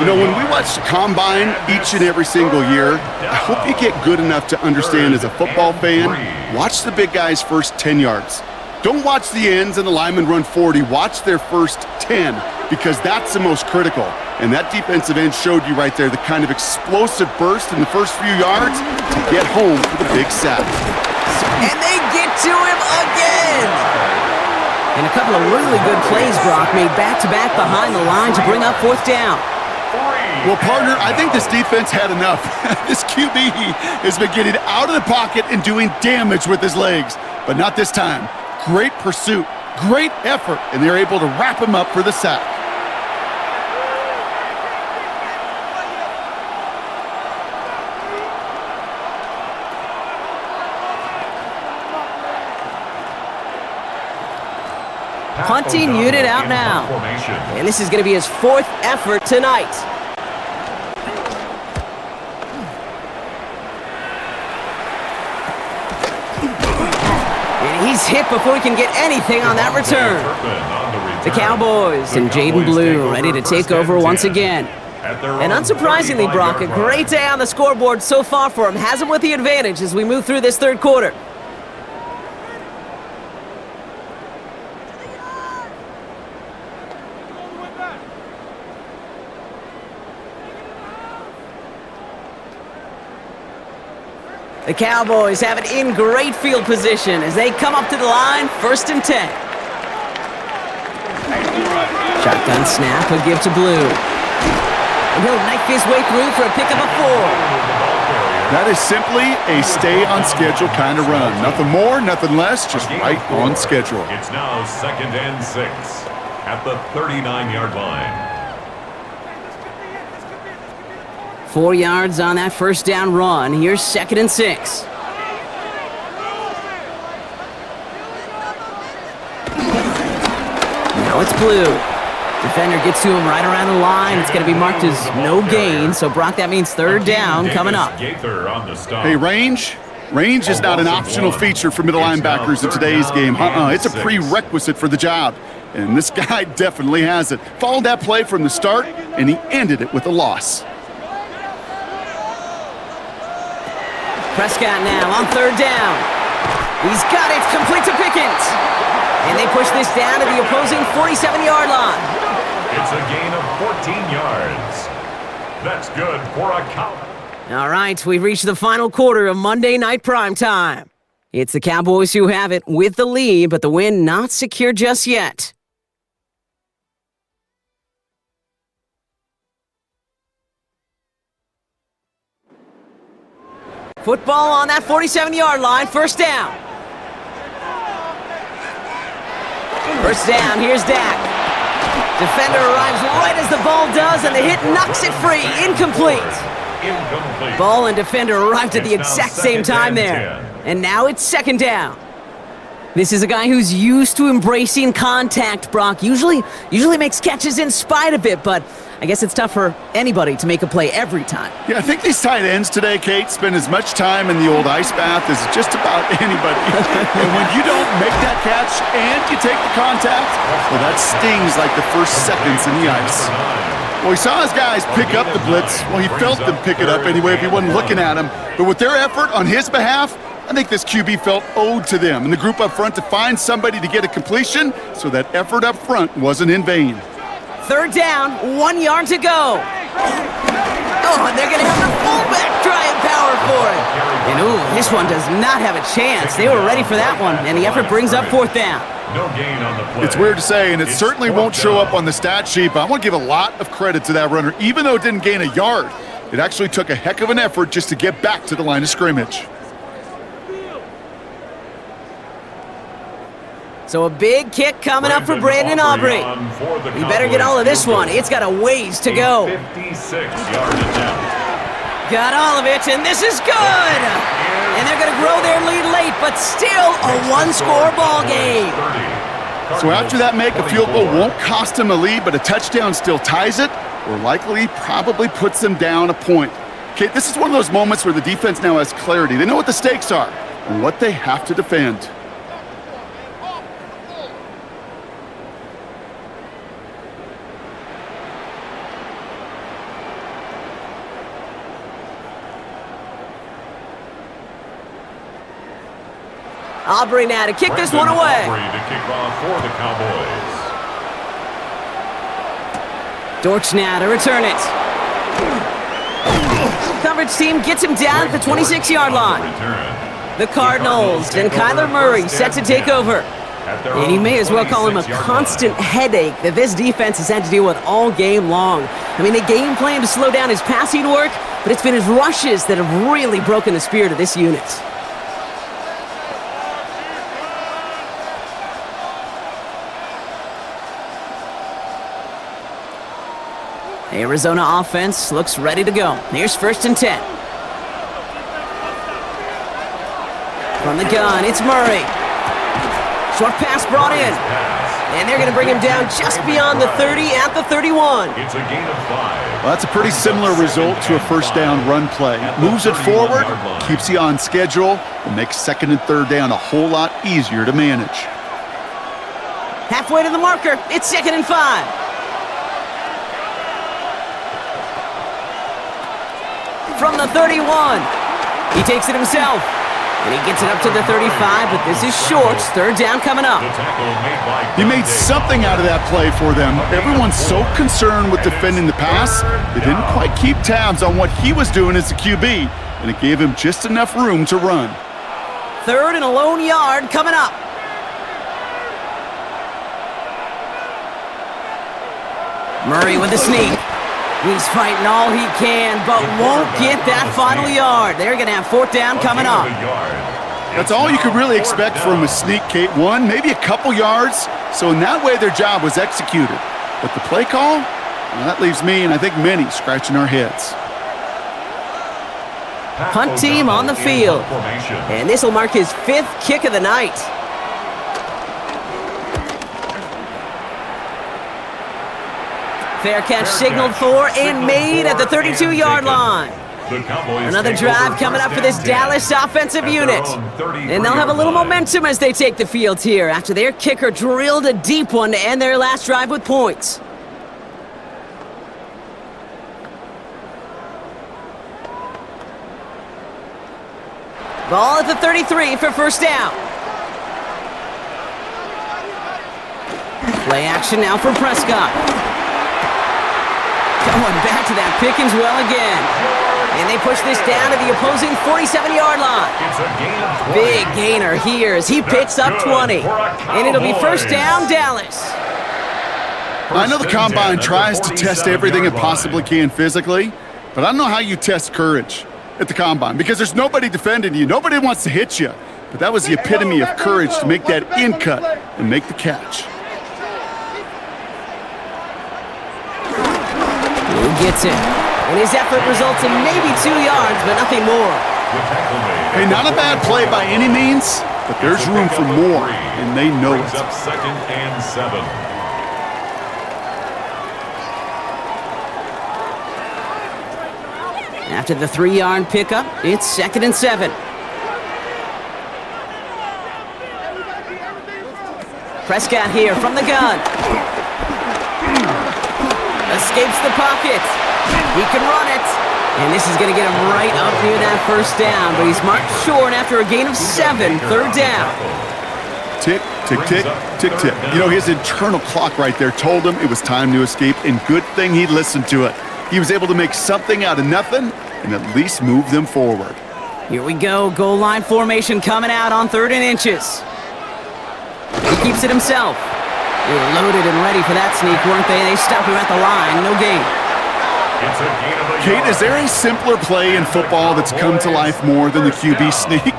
You know, when we watch the Combine each and every single year, I hope you get good enough to understand as a football fan, watch the big guys' first 10 yards. Don't watch the ends and the linemen run 40. Watch their first 10, because that's the most critical. And that defensive end showed you right there the kind of explosive burst in the first few yards to get home for the big sack. And they get to him again! And a couple of really good plays, Brock, made back-to-back behind the line to bring up 4th down. Well, partner, I think this defense had enough. This QB has been getting out of the pocket and doing damage with his legs, but not this time. Great pursuit, great effort, and they're able to wrap him up for the sack. Punting unit out now. And this is going to be his 4th effort tonight. And he's hit before he can get anything on that return. The Cowboys and Jaden Blue ready to take over once again. And unsurprisingly, Brock, a great day on the scoreboard so far for him. Has him with the advantage as we move through this 3rd quarter. The Cowboys have it in great field position as they come up to the line, 1st and 10. Shotgun snap, a give to Blue. And he'll knife his way through for a pickup of 4. That is simply a stay-on-schedule kind of run. Nothing more, nothing less, just right on schedule. It's now 2nd and 6 at the 39-yard line. 4 yards on that 1st down run. Here's 2nd and 6. Now it's Blue. Defender gets to him right around the line. It's going to be marked as no gain. So, Brock, that means 3rd down coming up. Hey, range? Range is not an optional feature for middle linebackers in today's game. It's a prerequisite for the job. And this guy definitely has it. Followed that play from the start, and he ended it with a loss. Prescott now on 3rd down. He's got it, complete to Pickens. And they push this down to the opposing 47-yard line. It's a gain of 14 yards. That's good for a Cowboy. All right, we've reached the final quarter of Monday Night Primetime. It's the Cowboys who have it with the lead, but the win not secure just yet. Football on that 47-yard line, 1st down. 1st down, here's Dak. Defender arrives right as the ball does, and the hit knocks it free. Incomplete. Ball and defender arrived at the exact same time there. And now it's 2nd down. This is a guy who's used to embracing contact, Brock. Usually makes catches in spite of it, but I guess it's tough for anybody to make a play every time. Yeah, I think these tight ends today, Kate, spend as much time in the old ice bath as just about anybody. And when you don't make that catch and you take the contact, well, that stings like the first seconds in the ice. Well, he saw his guys pick up the blitz. Well, he felt them pick it up anyway if he wasn't looking at him. But with their effort on his behalf, I think this QB felt owed to them and the group up front to find somebody to get a completion, so that effort up front wasn't in vain. 3rd down, 1 yard to go. Oh, and they're going to have the fullback trying power for it. And ooh, this one does not have a chance. They were ready for that one, and the effort brings up 4th down. No gain on the play. It's weird to say, and it certainly won't show up on the stat sheet, but I want to give a lot of credit to that runner. Even though it didn't gain a yard, it actually took a heck of an effort just to get back to the line of scrimmage. So a big kick coming up for Brandon Aubrey. He better get all of this one. It's got a ways to go. 56-yard attempt. Got all of it, and this is good! And they're going to grow their lead late, but still a one-score ball game. So after that make, a field goal won't cost them a lead, but a touchdown still ties it, or likely probably puts them down a point. Okay, this is one of those moments where the defense now has clarity. They know what the stakes are and what they have to defend. Aubrey now to kick this one away. Aubrey to kick off for the Cowboys. Dortch now to return it. Coverage team gets him down at the 26-yard line. The Cardinals and Kyler Murray set to take over. And you may as well call him a constant headache that this defense has had to deal with all game long. I mean, they game plan to slow down his passing work, but it's been his rushes that have really broken the spirit of this unit. Arizona offense looks ready to go. Here's 1st and 10. From the gun, it's Murray. Short pass brought in. And they're going to bring him down just beyond the 30 at the 31. It's a gain of 5. Well, that's a pretty similar result to a first down run play. Moves it forward, keeps you on schedule, and makes 2nd and 3rd down a whole lot easier to manage. Halfway to the marker, it's 2nd and 5. From the 31. He takes it himself. And he gets it up to the 35, but this is short. 3rd down coming up. He made something out of that play for them. Everyone's so concerned with defending the pass, they didn't quite keep tabs on what he was doing as the QB, and it gave him just enough room to run. 3rd and a lone yard coming up. Murray with the sneak. He's fighting all he can, but won't get that final yard. They're going to have 4th down coming up. That's all you could really expect from a sneak, Kate. One, maybe a couple yards. So in that way, their job was executed. But the play call, well, that leaves me, and I think many, scratching our heads. Punt team on the field. And this will mark his 5th kick of the night. Fair catch signaled for and made at the 32-yard line. Another drive coming up for this Dallas offensive unit. And they'll have a little momentum as they take the field here after their kicker drilled a deep one to end their last drive with points. Ball at the 33 for 1st down. Play action now for Prescott. Going back to that Pickens well again. And they push this down to the opposing 47-yard line. Big gainer here as he picks up 20. And it'll be 1st down, Dallas. I know the Combine tries to test everything it possibly can physically, but I don't know how you test courage at the Combine because there's nobody defending you. Nobody wants to hit you. But that was the epitome of courage to make that in cut and make the catch. Gets it. And his effort results in maybe 2 yards, but nothing more. Hey, not a bad play by any means, but there's room for more, and they know it. Up 2nd and 7. After the 3-yard pickup, it's 2nd and 7. Prescott here from the gun. Escapes the pocket. He can run it. And this is going to get him right up near that 1st down, but he's marked short after a gain of 7, 3rd down. Tick, tick, tick, tick, tick. You know, his internal clock right there told him it was time to escape, and good thing he listened to it. He was able to make something out of nothing and at least move them forward. Here we go. Goal line formation coming out on 3rd and inches. He keeps it himself. They were loaded and ready for that sneak, weren't they? They stopped him at the line. No gain. It's a gain of a Kate, yard. is there a simpler play in football that's come to life more than the QB sneak?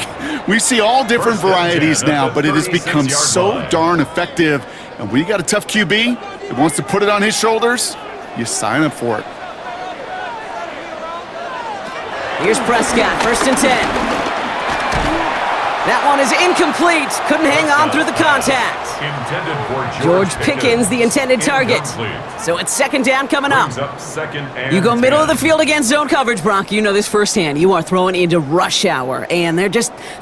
We see all different varieties now, but it has become so darn effective. And when you got a tough QB that wants to put it on his shoulders, you sign up for it. Here's Prescott, 1st and 10. That one is incomplete. Couldn't hang on through the contact. Intended for George Pickens, the intended target. Incomplete. So it's 2nd down coming up. Brings up 2nd and You go middle of the 10. field against zone coverage, Brock. You know this firsthand. You are throwing into rush hour, and there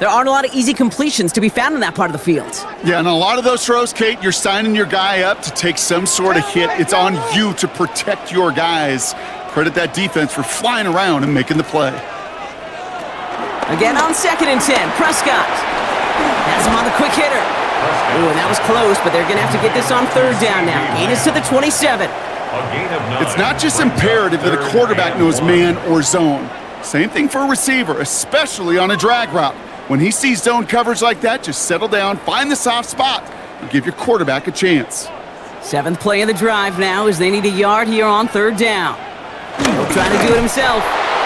aren't a lot of easy completions to be found in that part of the field. Yeah, and a lot of those throws, Kate, you're signing your guy up to take some sort of hit. It's on you to protect your guys. Credit that defense for flying around and making the play. Again on 2nd and 10, Prescott has him on the quick hitter. Ooh, and that was close, but they're going to have to get this on 3rd down now. Gain is to the 27. A gain of 9. It's not just imperative that a quarterback knows man or zone. Same thing for a receiver, especially on a drag route. When he sees zone coverage like that, just settle down, find the soft spot, and give your quarterback a chance. 7th play of the drive now as they need a yard here on 3rd down. He'll try to do it himself.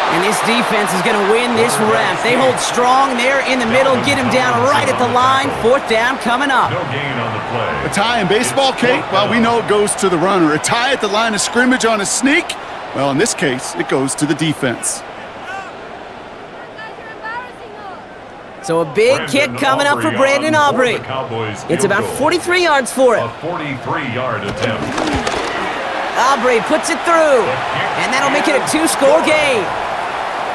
And this defense is going to win this rep. They hold strong there in the middle, get him down right at the line. 4th down coming up. No gain on the play. A tie in baseball, Kate? Well, we know it goes to the runner. A tie at the line of scrimmage on a sneak? Well, in this case, it goes to the defense. So a big kick coming up for Brandon Aubrey. It's about 43 yards for it. A 43-yard attempt. Aubrey puts it through, and that'll make it a 2-score game.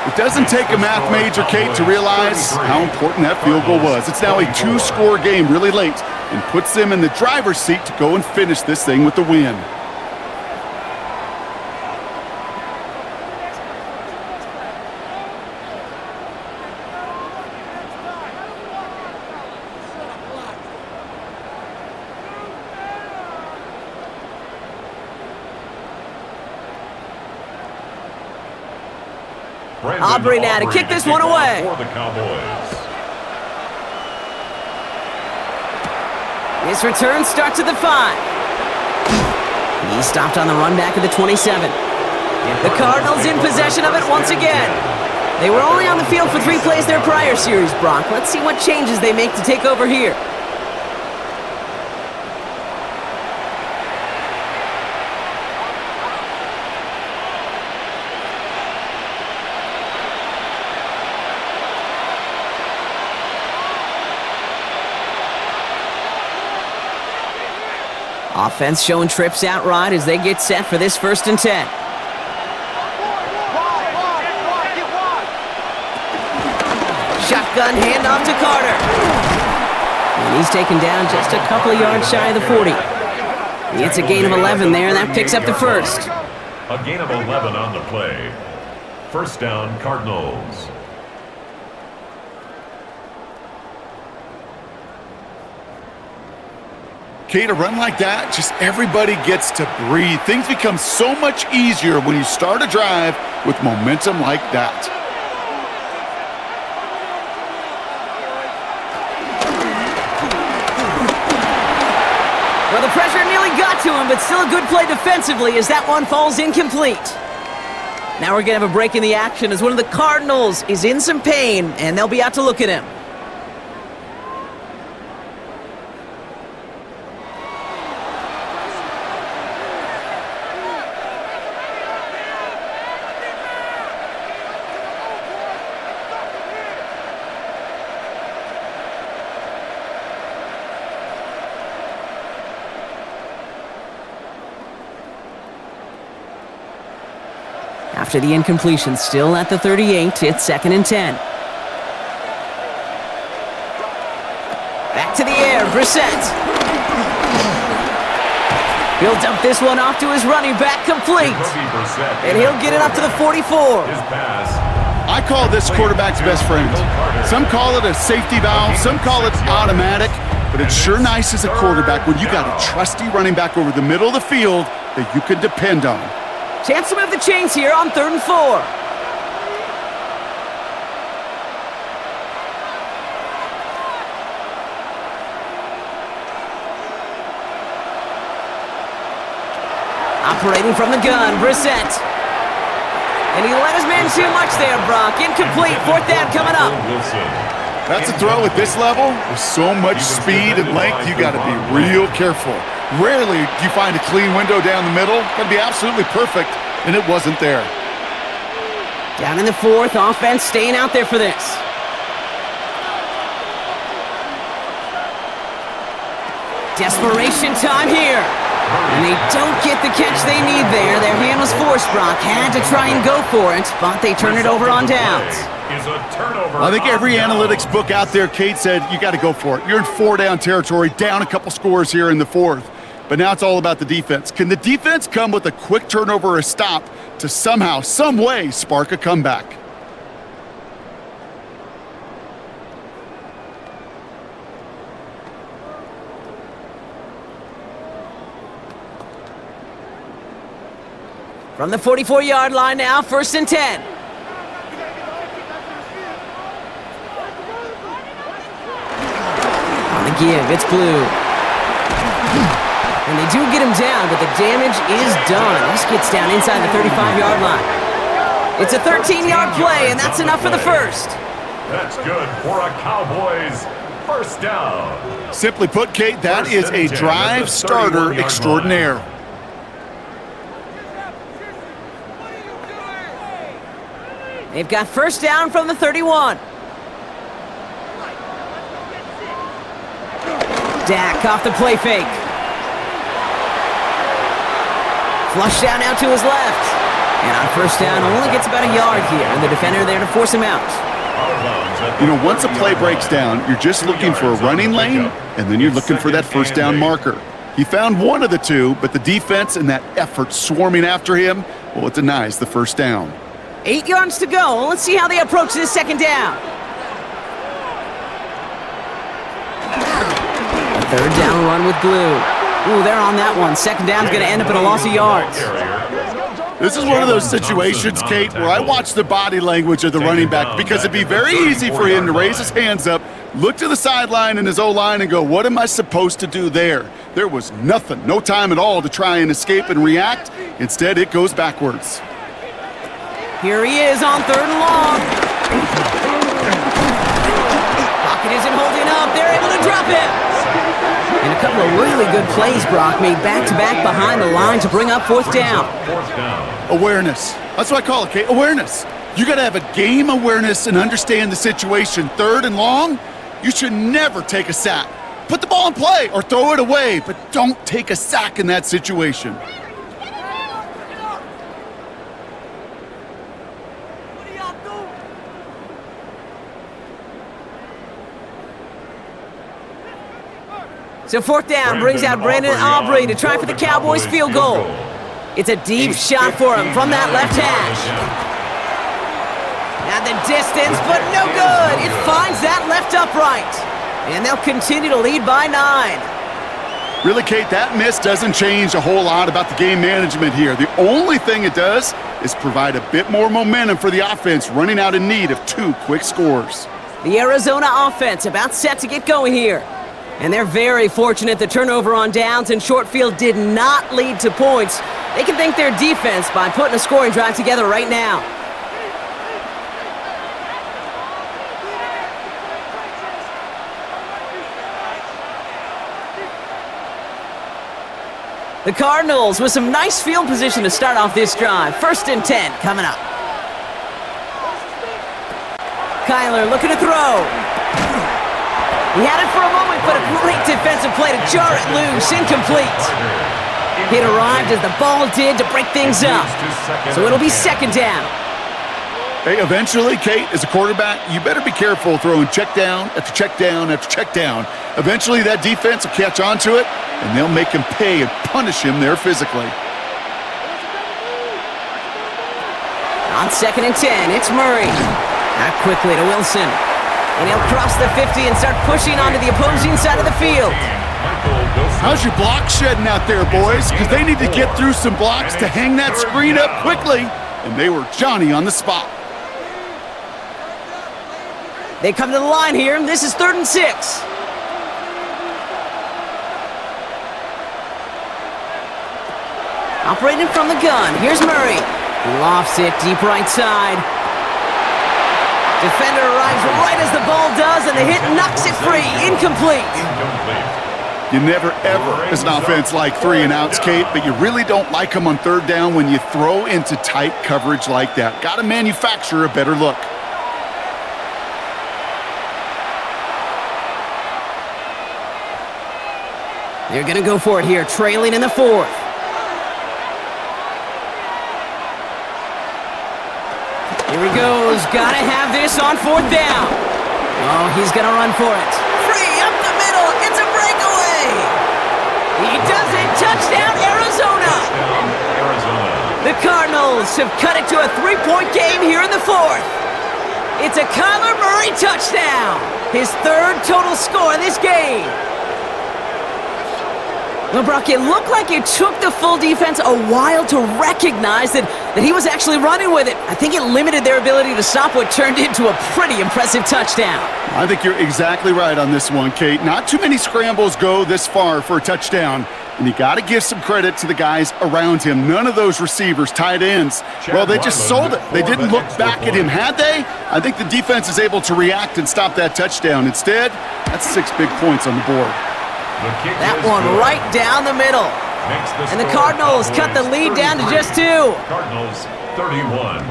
It doesn't take a math major, Kate, to realize how important that field goal was. It's now a 2-score game really late and puts them in the driver's seat to go and finish this thing with the win. Aubrey now to kick this one away. For the Cowboys. This return starts at the 5. He stopped on the run back of the 27. The Cardinals in possession of it once again. They were only on the field for 3 plays their prior series, Brock. Let's see what changes they make to take over here. Offense showing trips out right as they get set for this 1st and 10. Shotgun handoff to Carter. And he's taken down just a couple of yards shy of the 40. It's a gain of 11 there, and that picks up the 1st. A gain of 11 on the play. 1st down, Cardinals. Kate, a run like that, just everybody gets to breathe. Things become so much easier when you start a drive with momentum like that. Well, the pressure nearly got to him, but still a good play defensively as that one falls incomplete. Now we're going to have a break in the action as one of the Cardinals is in some pain, and they'll be out to look at him. After the incompletion, still at the 38, it's 2nd and 10. Back to the air, Brissett. He'll dump this one off to his running back, complete. And he'll get it up to the 44. I call this quarterback's best friend. Some call it a safety valve, some call it automatic, but it's sure nice as a quarterback when you got a trusty running back over the middle of the field that you can depend on. Chance to move the chains here on 3rd and 4. Operating from the gun, Brissett. And he let his man too much there, Brock. Incomplete. Fourth down coming up. That's a throw at this level. With so much speed and length, you got to be real careful. Rarely do you find a clean window down the middle. Got to be absolutely perfect, and it wasn't there. Down in the fourth, offense staying out there for this. Desperation time here. And they don't get the catch they need there. Their hand was forced, Brock. Had to try and go for it, but they turn it over on downs. I think every analytics book out there, Kate, said you got to go for it. You're in four-down territory, down a couple scores here in the fourth. But now it's all about the defense. Can the defense come with a quick turnover or a stop to somehow, some way, spark a comeback? From the 44-yard line now, 1st and 10. On the give, it's Blue. And they do get him down, but the damage is done. This gets down inside the 35-yard line. It's a 13-yard play, and that's enough for the first. That's good for a Cowboys first down. Simply put, Kate, that is a drive starter extraordinaire. They've got first down from the 31. Dak off the play fake. Flush down out to his left. And on first down, only gets about a yard here, and the defender there to force him out. You know, once a play breaks down, you're just looking for a running lane, and then you're looking for that first down marker. He found one of the two, but the defense and that effort swarming after him, well, it denies the first down. 8 yards to go. Let's see how they approach this second down. A third down run with Blue. Ooh, they're on that one. Second down's going to end up in a loss of yards. This is one of those situations, Kate, where I watch the body language of the running back because it'd be very easy for him to raise his hands up, look to the sideline in his O-line and go, what am I supposed to do there? There was nothing, no time at all to try and escape and react. Instead, it goes backwards. Here he is on 3rd and long. Pocket isn't holding up. They're able to drop him. And a couple of really good plays, Brock, made back-to-back behind the line to bring up 4th down. Awareness. That's what I call it, Kate. Awareness. You got to have a game awareness and understand the situation. 3rd and long, you should never take a sack. Put the ball in play or throw it away, but don't take a sack in that situation. So 4th down brings out Brandon Aubrey to try for the Cowboys field goal. It's a deep shot for him from that left hash. At the distance, but no good. It finds that left upright. And they'll continue to lead by 9. Really, Kate, that miss doesn't change a whole lot about the game management here. The only thing it does is provide a bit more momentum for the offense running out in need of 2 quick scores. The Arizona offense about set to get going here. And they're very fortunate the turnover on downs and short field did not lead to points. They can thank their defense by putting a scoring drive together right now. The Cardinals with some nice field position to start off this drive. 1st and 10 coming up. Kyler looking to throw. He had it for a moment, but a great defensive play to jar it loose. Incomplete. It arrived as the ball did to break things up. So it'll be 2nd down. Hey, eventually, Kate, as a quarterback, you better be careful throwing check down after check down after check down. Eventually, that defense will catch on to it, and they'll make him pay and punish him there physically. On 2nd and 10, it's Murray. Out quickly to Wilson. And he'll cross the 50 and start pushing onto the opposing side of the field. How's your block shedding out there, boys? Because they need to get through some blocks to hang that screen up quickly. And they were Johnny on the spot. They come to the line here, and this is 3rd and 6. Operating from the gun, here's Murray. He lofts it deep right side. Defender arrives right as the ball does, and the hit knocks it free. Incomplete. You never, ever, as an offense, like 3 and outs, Kate, but you really don't like them on third down when you throw into tight coverage like that. Got to manufacture a better look. They're going to go for it here, trailing in the 4th. Here he goes. Got to have this on 4th down. Oh, he's going to run for it. Free up the middle. It's a breakaway. He does it. Touchdown, Arizona. The Cardinals have cut it to a 3-point game here in the 4th. It's a Kyler Murray touchdown. His 3rd total score in this game. Well, Brock, it looked like it took the full defense a while to recognize that he was actually running with it. I think it limited their ability to stop what turned into a pretty impressive touchdown. I think you're exactly right on this one, Kate. Not too many scrambles go this far for a touchdown, and you got to give some credit to the guys around him. None of those receivers, tight ends, well, they just sold it. They didn't look back at him. Had they? I think the defense is able to react and stop that touchdown. Instead, that's 6 big points on the board. That one right down the middle. And the Cardinals cut the lead down to just 2. Cardinals 31.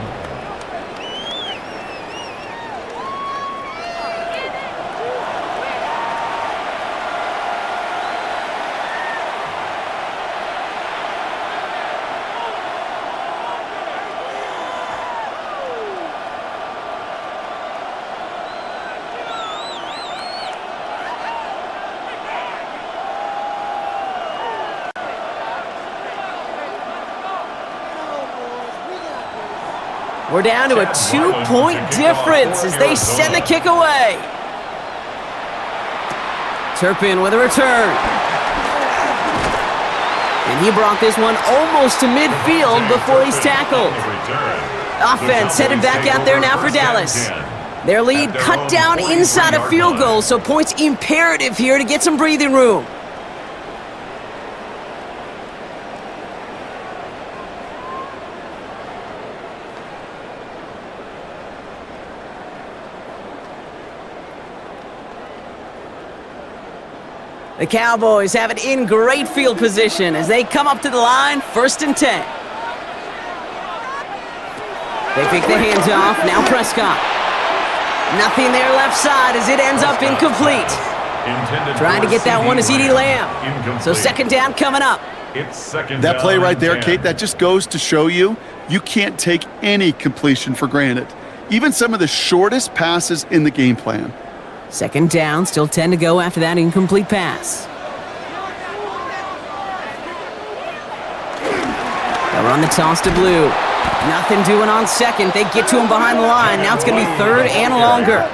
We're down to a 2-point difference as they send the kick away. Turpin with a return. And he brought this one almost to midfield before he's tackled. Offense headed back out there now for Dallas. Their lead cut down inside a field goal, so points imperative here to get some breathing room. The Cowboys have it in great field position as they come up to the line, 1st and 10. They pick the hands off, now Prescott. Nothing there left side as it ends up incomplete. Trying to get that one to CeeDee Lamb. So 2nd down coming up. That play right there, Kate, that just goes to show you can't take any completion for granted. Even some of the shortest passes in the game plan. 2nd down, still 10 to go after that incomplete pass. They'll run the toss to Blue. Nothing doing on 2nd. They get to him behind the line. Now it's going to be 3rd and longer.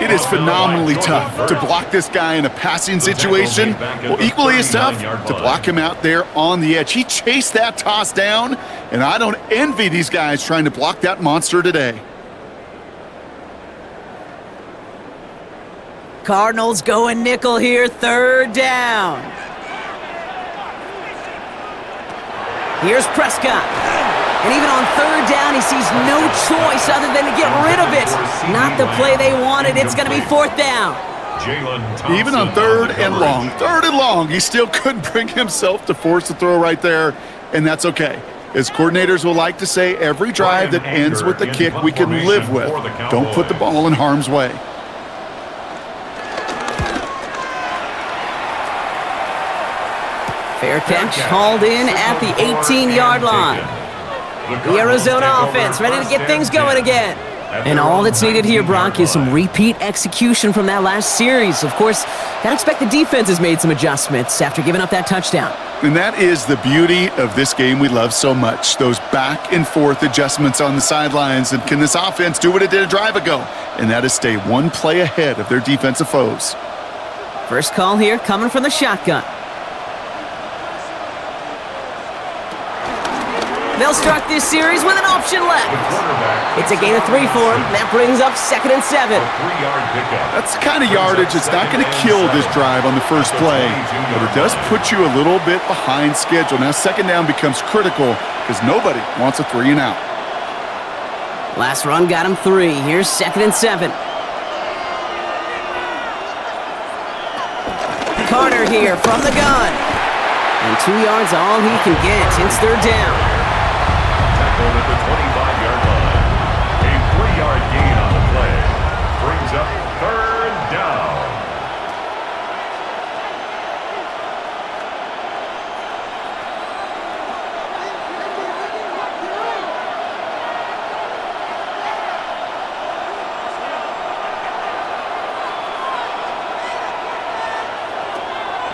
It is phenomenally tough to block this guy in a passing situation. Well, equally as tough to block him out there on the edge. He chased that toss down, and I don't envy these guys trying to block that monster today. Cardinals going nickel here, 3rd down. Here's Prescott. And even on 3rd down, he sees no choice other than to get rid of it. Not the play they wanted. It's going to be 4th down. Even on 3rd and long, he still couldn't bring himself to force the throw right there, and that's okay. As coordinators will like to say, every drive that ends with a kick we can live with. Don't put the ball in harm's way. Fair catch, hauled in at the 18-yard line. The Arizona offense ready to get things going again. And all that's needed here, Brock, is some repeat execution from that last series. Of course, gotta expect the defense has made some adjustments after giving up that touchdown. And that is the beauty of this game we love so much, those back and forth adjustments on the sidelines. And can this offense do what it did a drive ago? And that is stay one play ahead of their defensive foes. First call here coming from the shotgun. They'll start this series with an option left. It's a gain of 3 for him. That brings up 2nd and 7. That's the kind of yardage that's not going to kill this drive on the first play, but it does put you a little bit behind schedule. Now 2nd down becomes critical because nobody wants a 3 and out. Last run got him 3. Here's 2nd and 7. Carter here from the gun. And 2 yards all he can get. It's 3rd down. Tackled at the 25-yard line. A 3-yard gain on the play. Brings up 3rd down.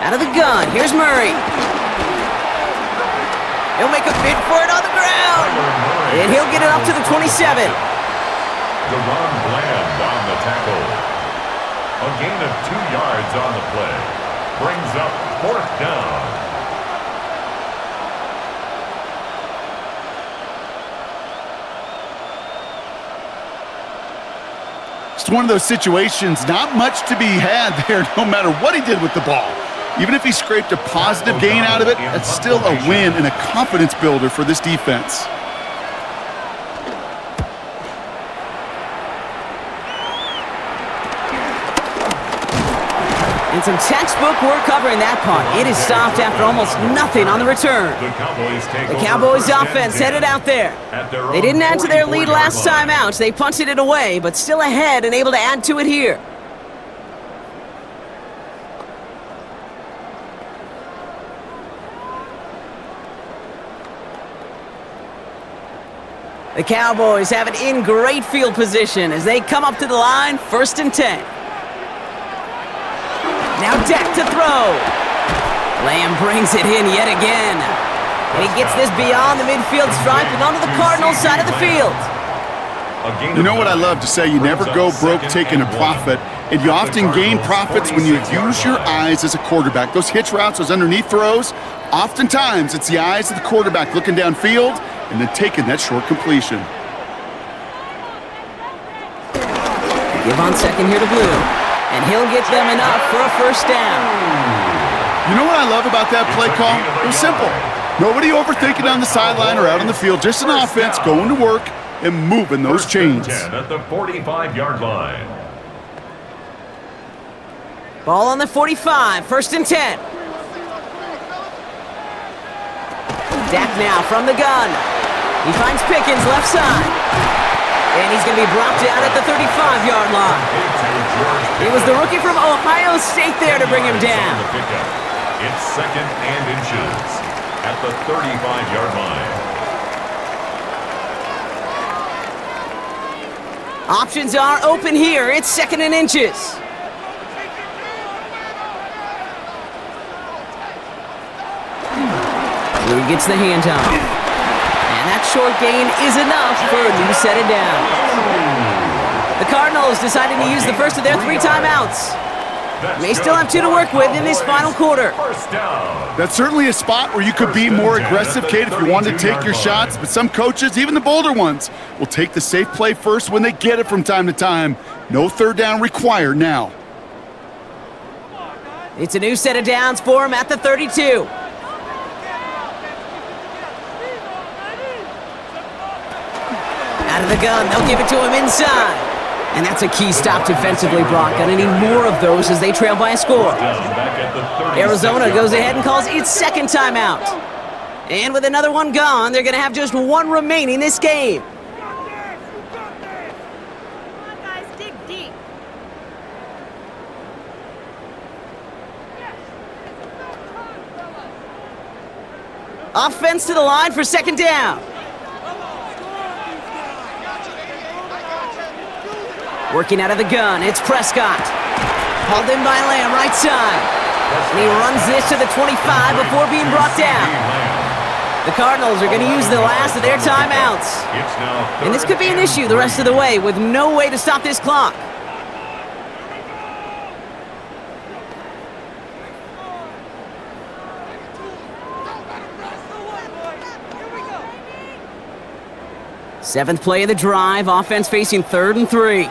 Out of the gun, here's Murray. He'll make a bid for it on the ground. And he'll get it up to the 27. Deron Bland on the tackle. A gain of 2 yards on the play. Brings up 4th down. It's one of those situations, not much to be had there no matter what he did with the ball. Even if he scraped a positive gain out of it, that's still a win and a confidence builder for this defense. And some textbook work covering that punt. It is stopped after almost nothing on the return. The Cowboys offense headed out there. They didn't add to their lead last time out. They punted it away, but still ahead and able to add to it here. The Cowboys have it in great field position as they come up to the line, 1st and 10. Now Dak to throw. Lamb brings it in yet again. And he gets this beyond the midfield stripe and onto the Cardinals side of the field. You know what I love to say? You never go broke taking a profit, and you often gain profits when you use your eyes as a quarterback. Those hitch routes, those underneath throws, oftentimes it's the eyes of the quarterback looking downfield and then taking that short completion. Give on 2nd here to Blue. And he'll get them enough for a 1st down. You know what I love about that play call? It was simple. Nobody overthinking on the sideline or out on the field. Just an offense going to work and moving those chains. At the 45-yard line. Ball on the 45, 1st and 10. Dak now from the gun. He finds Pickens left side. And he's going to be brought down at the 35-yard line. It was the rookie from Ohio State there to bring him down. It's 2nd and inches at the 35-yard line. Options are open here. It's 2nd and inches. Blue gets the handoff. And that short gain is enough for a new set of downs. The Cardinals deciding to use the first of their 3 timeouts. May still have 2 to work with in this final quarter. That's certainly a spot where you could be more aggressive, Kate, if you wanted to take your shots. But some coaches, even the bolder ones, will take the safe play first when they get it from time to time. No 3rd down required now. It's a new set of downs for him at the 32. Out of the gun, they'll give it to him inside. And that's a key stop defensively, Brock. Gonna need more of those as they trail by a score. Arizona goes ahead and calls its 2nd timeout. And with another one gone, they're gonna have just 1 remaining this game. Offense to the line for 2nd down. Working out of the gun, it's Prescott. Hauled in by Lamb, right side. And he runs this to the 25 before being brought down. The Cardinals are going to use the last of their timeouts. And this could be an issue the rest of the way with no way to stop this clock. 7th play of the drive, offense facing 3rd and 3.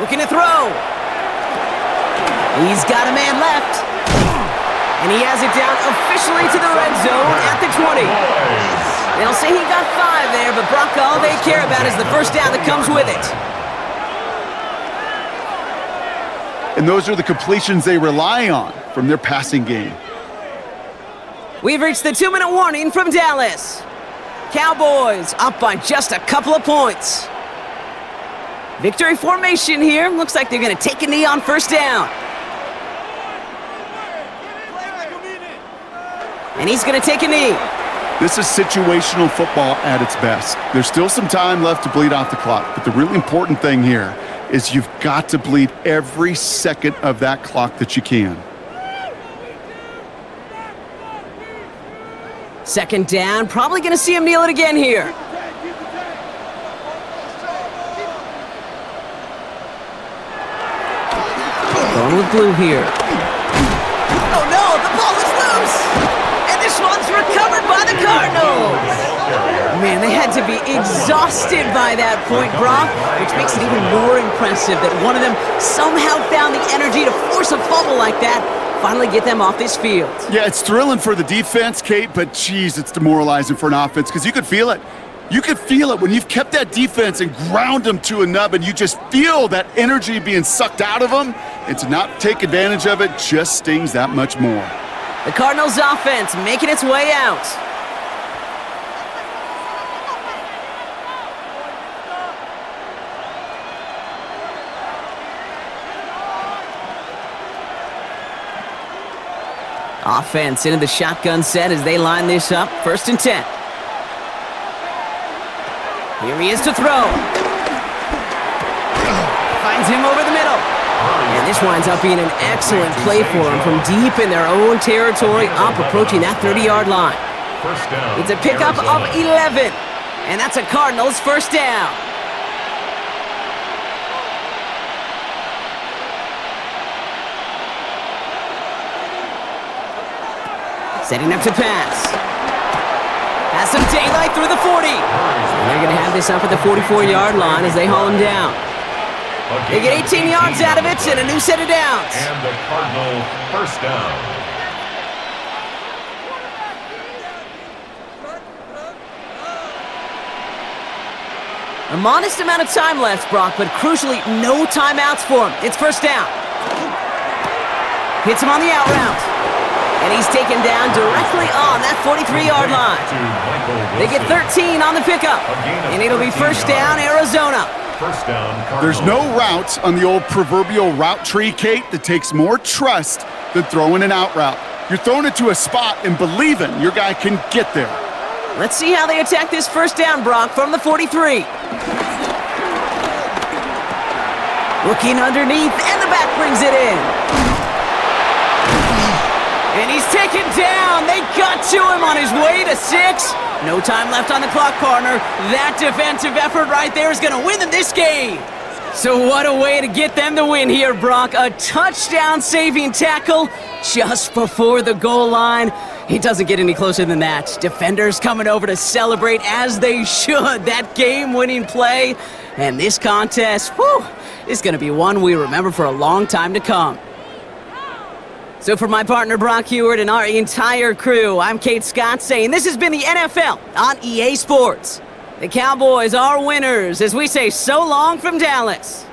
Looking to throw. He's got a man left. And he has it down officially to the red zone at the 20. They'll say he got 5 there, but Brock, all they care about is the first down that comes with it. And those are the completions they rely on from their passing game. We've reached the 2-minute warning from Dallas. Cowboys up by just a couple of points. Victory formation here. Looks like they're going to take a knee on first down. And he's going to take a knee. This is situational football at its best. There's still some time left to bleed off the clock, but the really important thing here is you've got to bleed every second of that clock that you can. 2nd down, probably going to see him kneel it again here. Going with blue here. Oh no, the ball is loose! And this one's recovered by the Cardinals! Man, they had to be exhausted by that point, Brock, which makes it even more impressive that one of them somehow found the energy to force a fumble like that, finally get them off this field. Yeah, it's thrilling for the defense, Kate, but geez, it's demoralizing for an offense because you could feel it. You could feel it when you've kept that defense and ground them to a nub, and you just feel that energy being sucked out of them, and to not take advantage of it just stings that much more. The Cardinals offense making its way out. Offense into the shotgun set as they line this up. 1st and 10. Here he is to throw. Finds him over the middle. And this winds up being an excellent play for him from deep in their own territory, up approaching that 30-yard line. First down. It's a pickup of 11. And that's a Cardinals first down. Setting up to pass. Has some daylight through the 40. And they're going to have this up at the 44-yard line as they haul him down. They get 18 yards out of it and a new set of downs. And the Cardinal first down. A modest amount of time left, Brock, but crucially, no timeouts for him. It's first down. Hits him on the out route. And he's taken down directly on that 43-yard line. They get 13 on the pickup. And it'll be first down, Arizona. First down, There's no route on the old proverbial route tree, Kate, that takes more trust than throwing an out route. You're throwing it to a spot and believing your guy can get there. Let's see how they attack this first down, Brock, from the 43. Looking underneath, and the back brings it in. And he's taken down. They got to him on his way to 6. No time left on the clock, partner. That defensive effort right there is going to win them this game. So what a way to get them to win here, Brock. A touchdown-saving tackle just before the goal line. It doesn't get any closer than that. Defenders coming over to celebrate as they should. That game-winning play. And this contest, whew, is going to be one we remember for a long time to come. So for my partner Brock Heward and our entire crew, I'm Kate Scott saying this has been the NFL on EA Sports. The Cowboys are winners as we say so long from Dallas.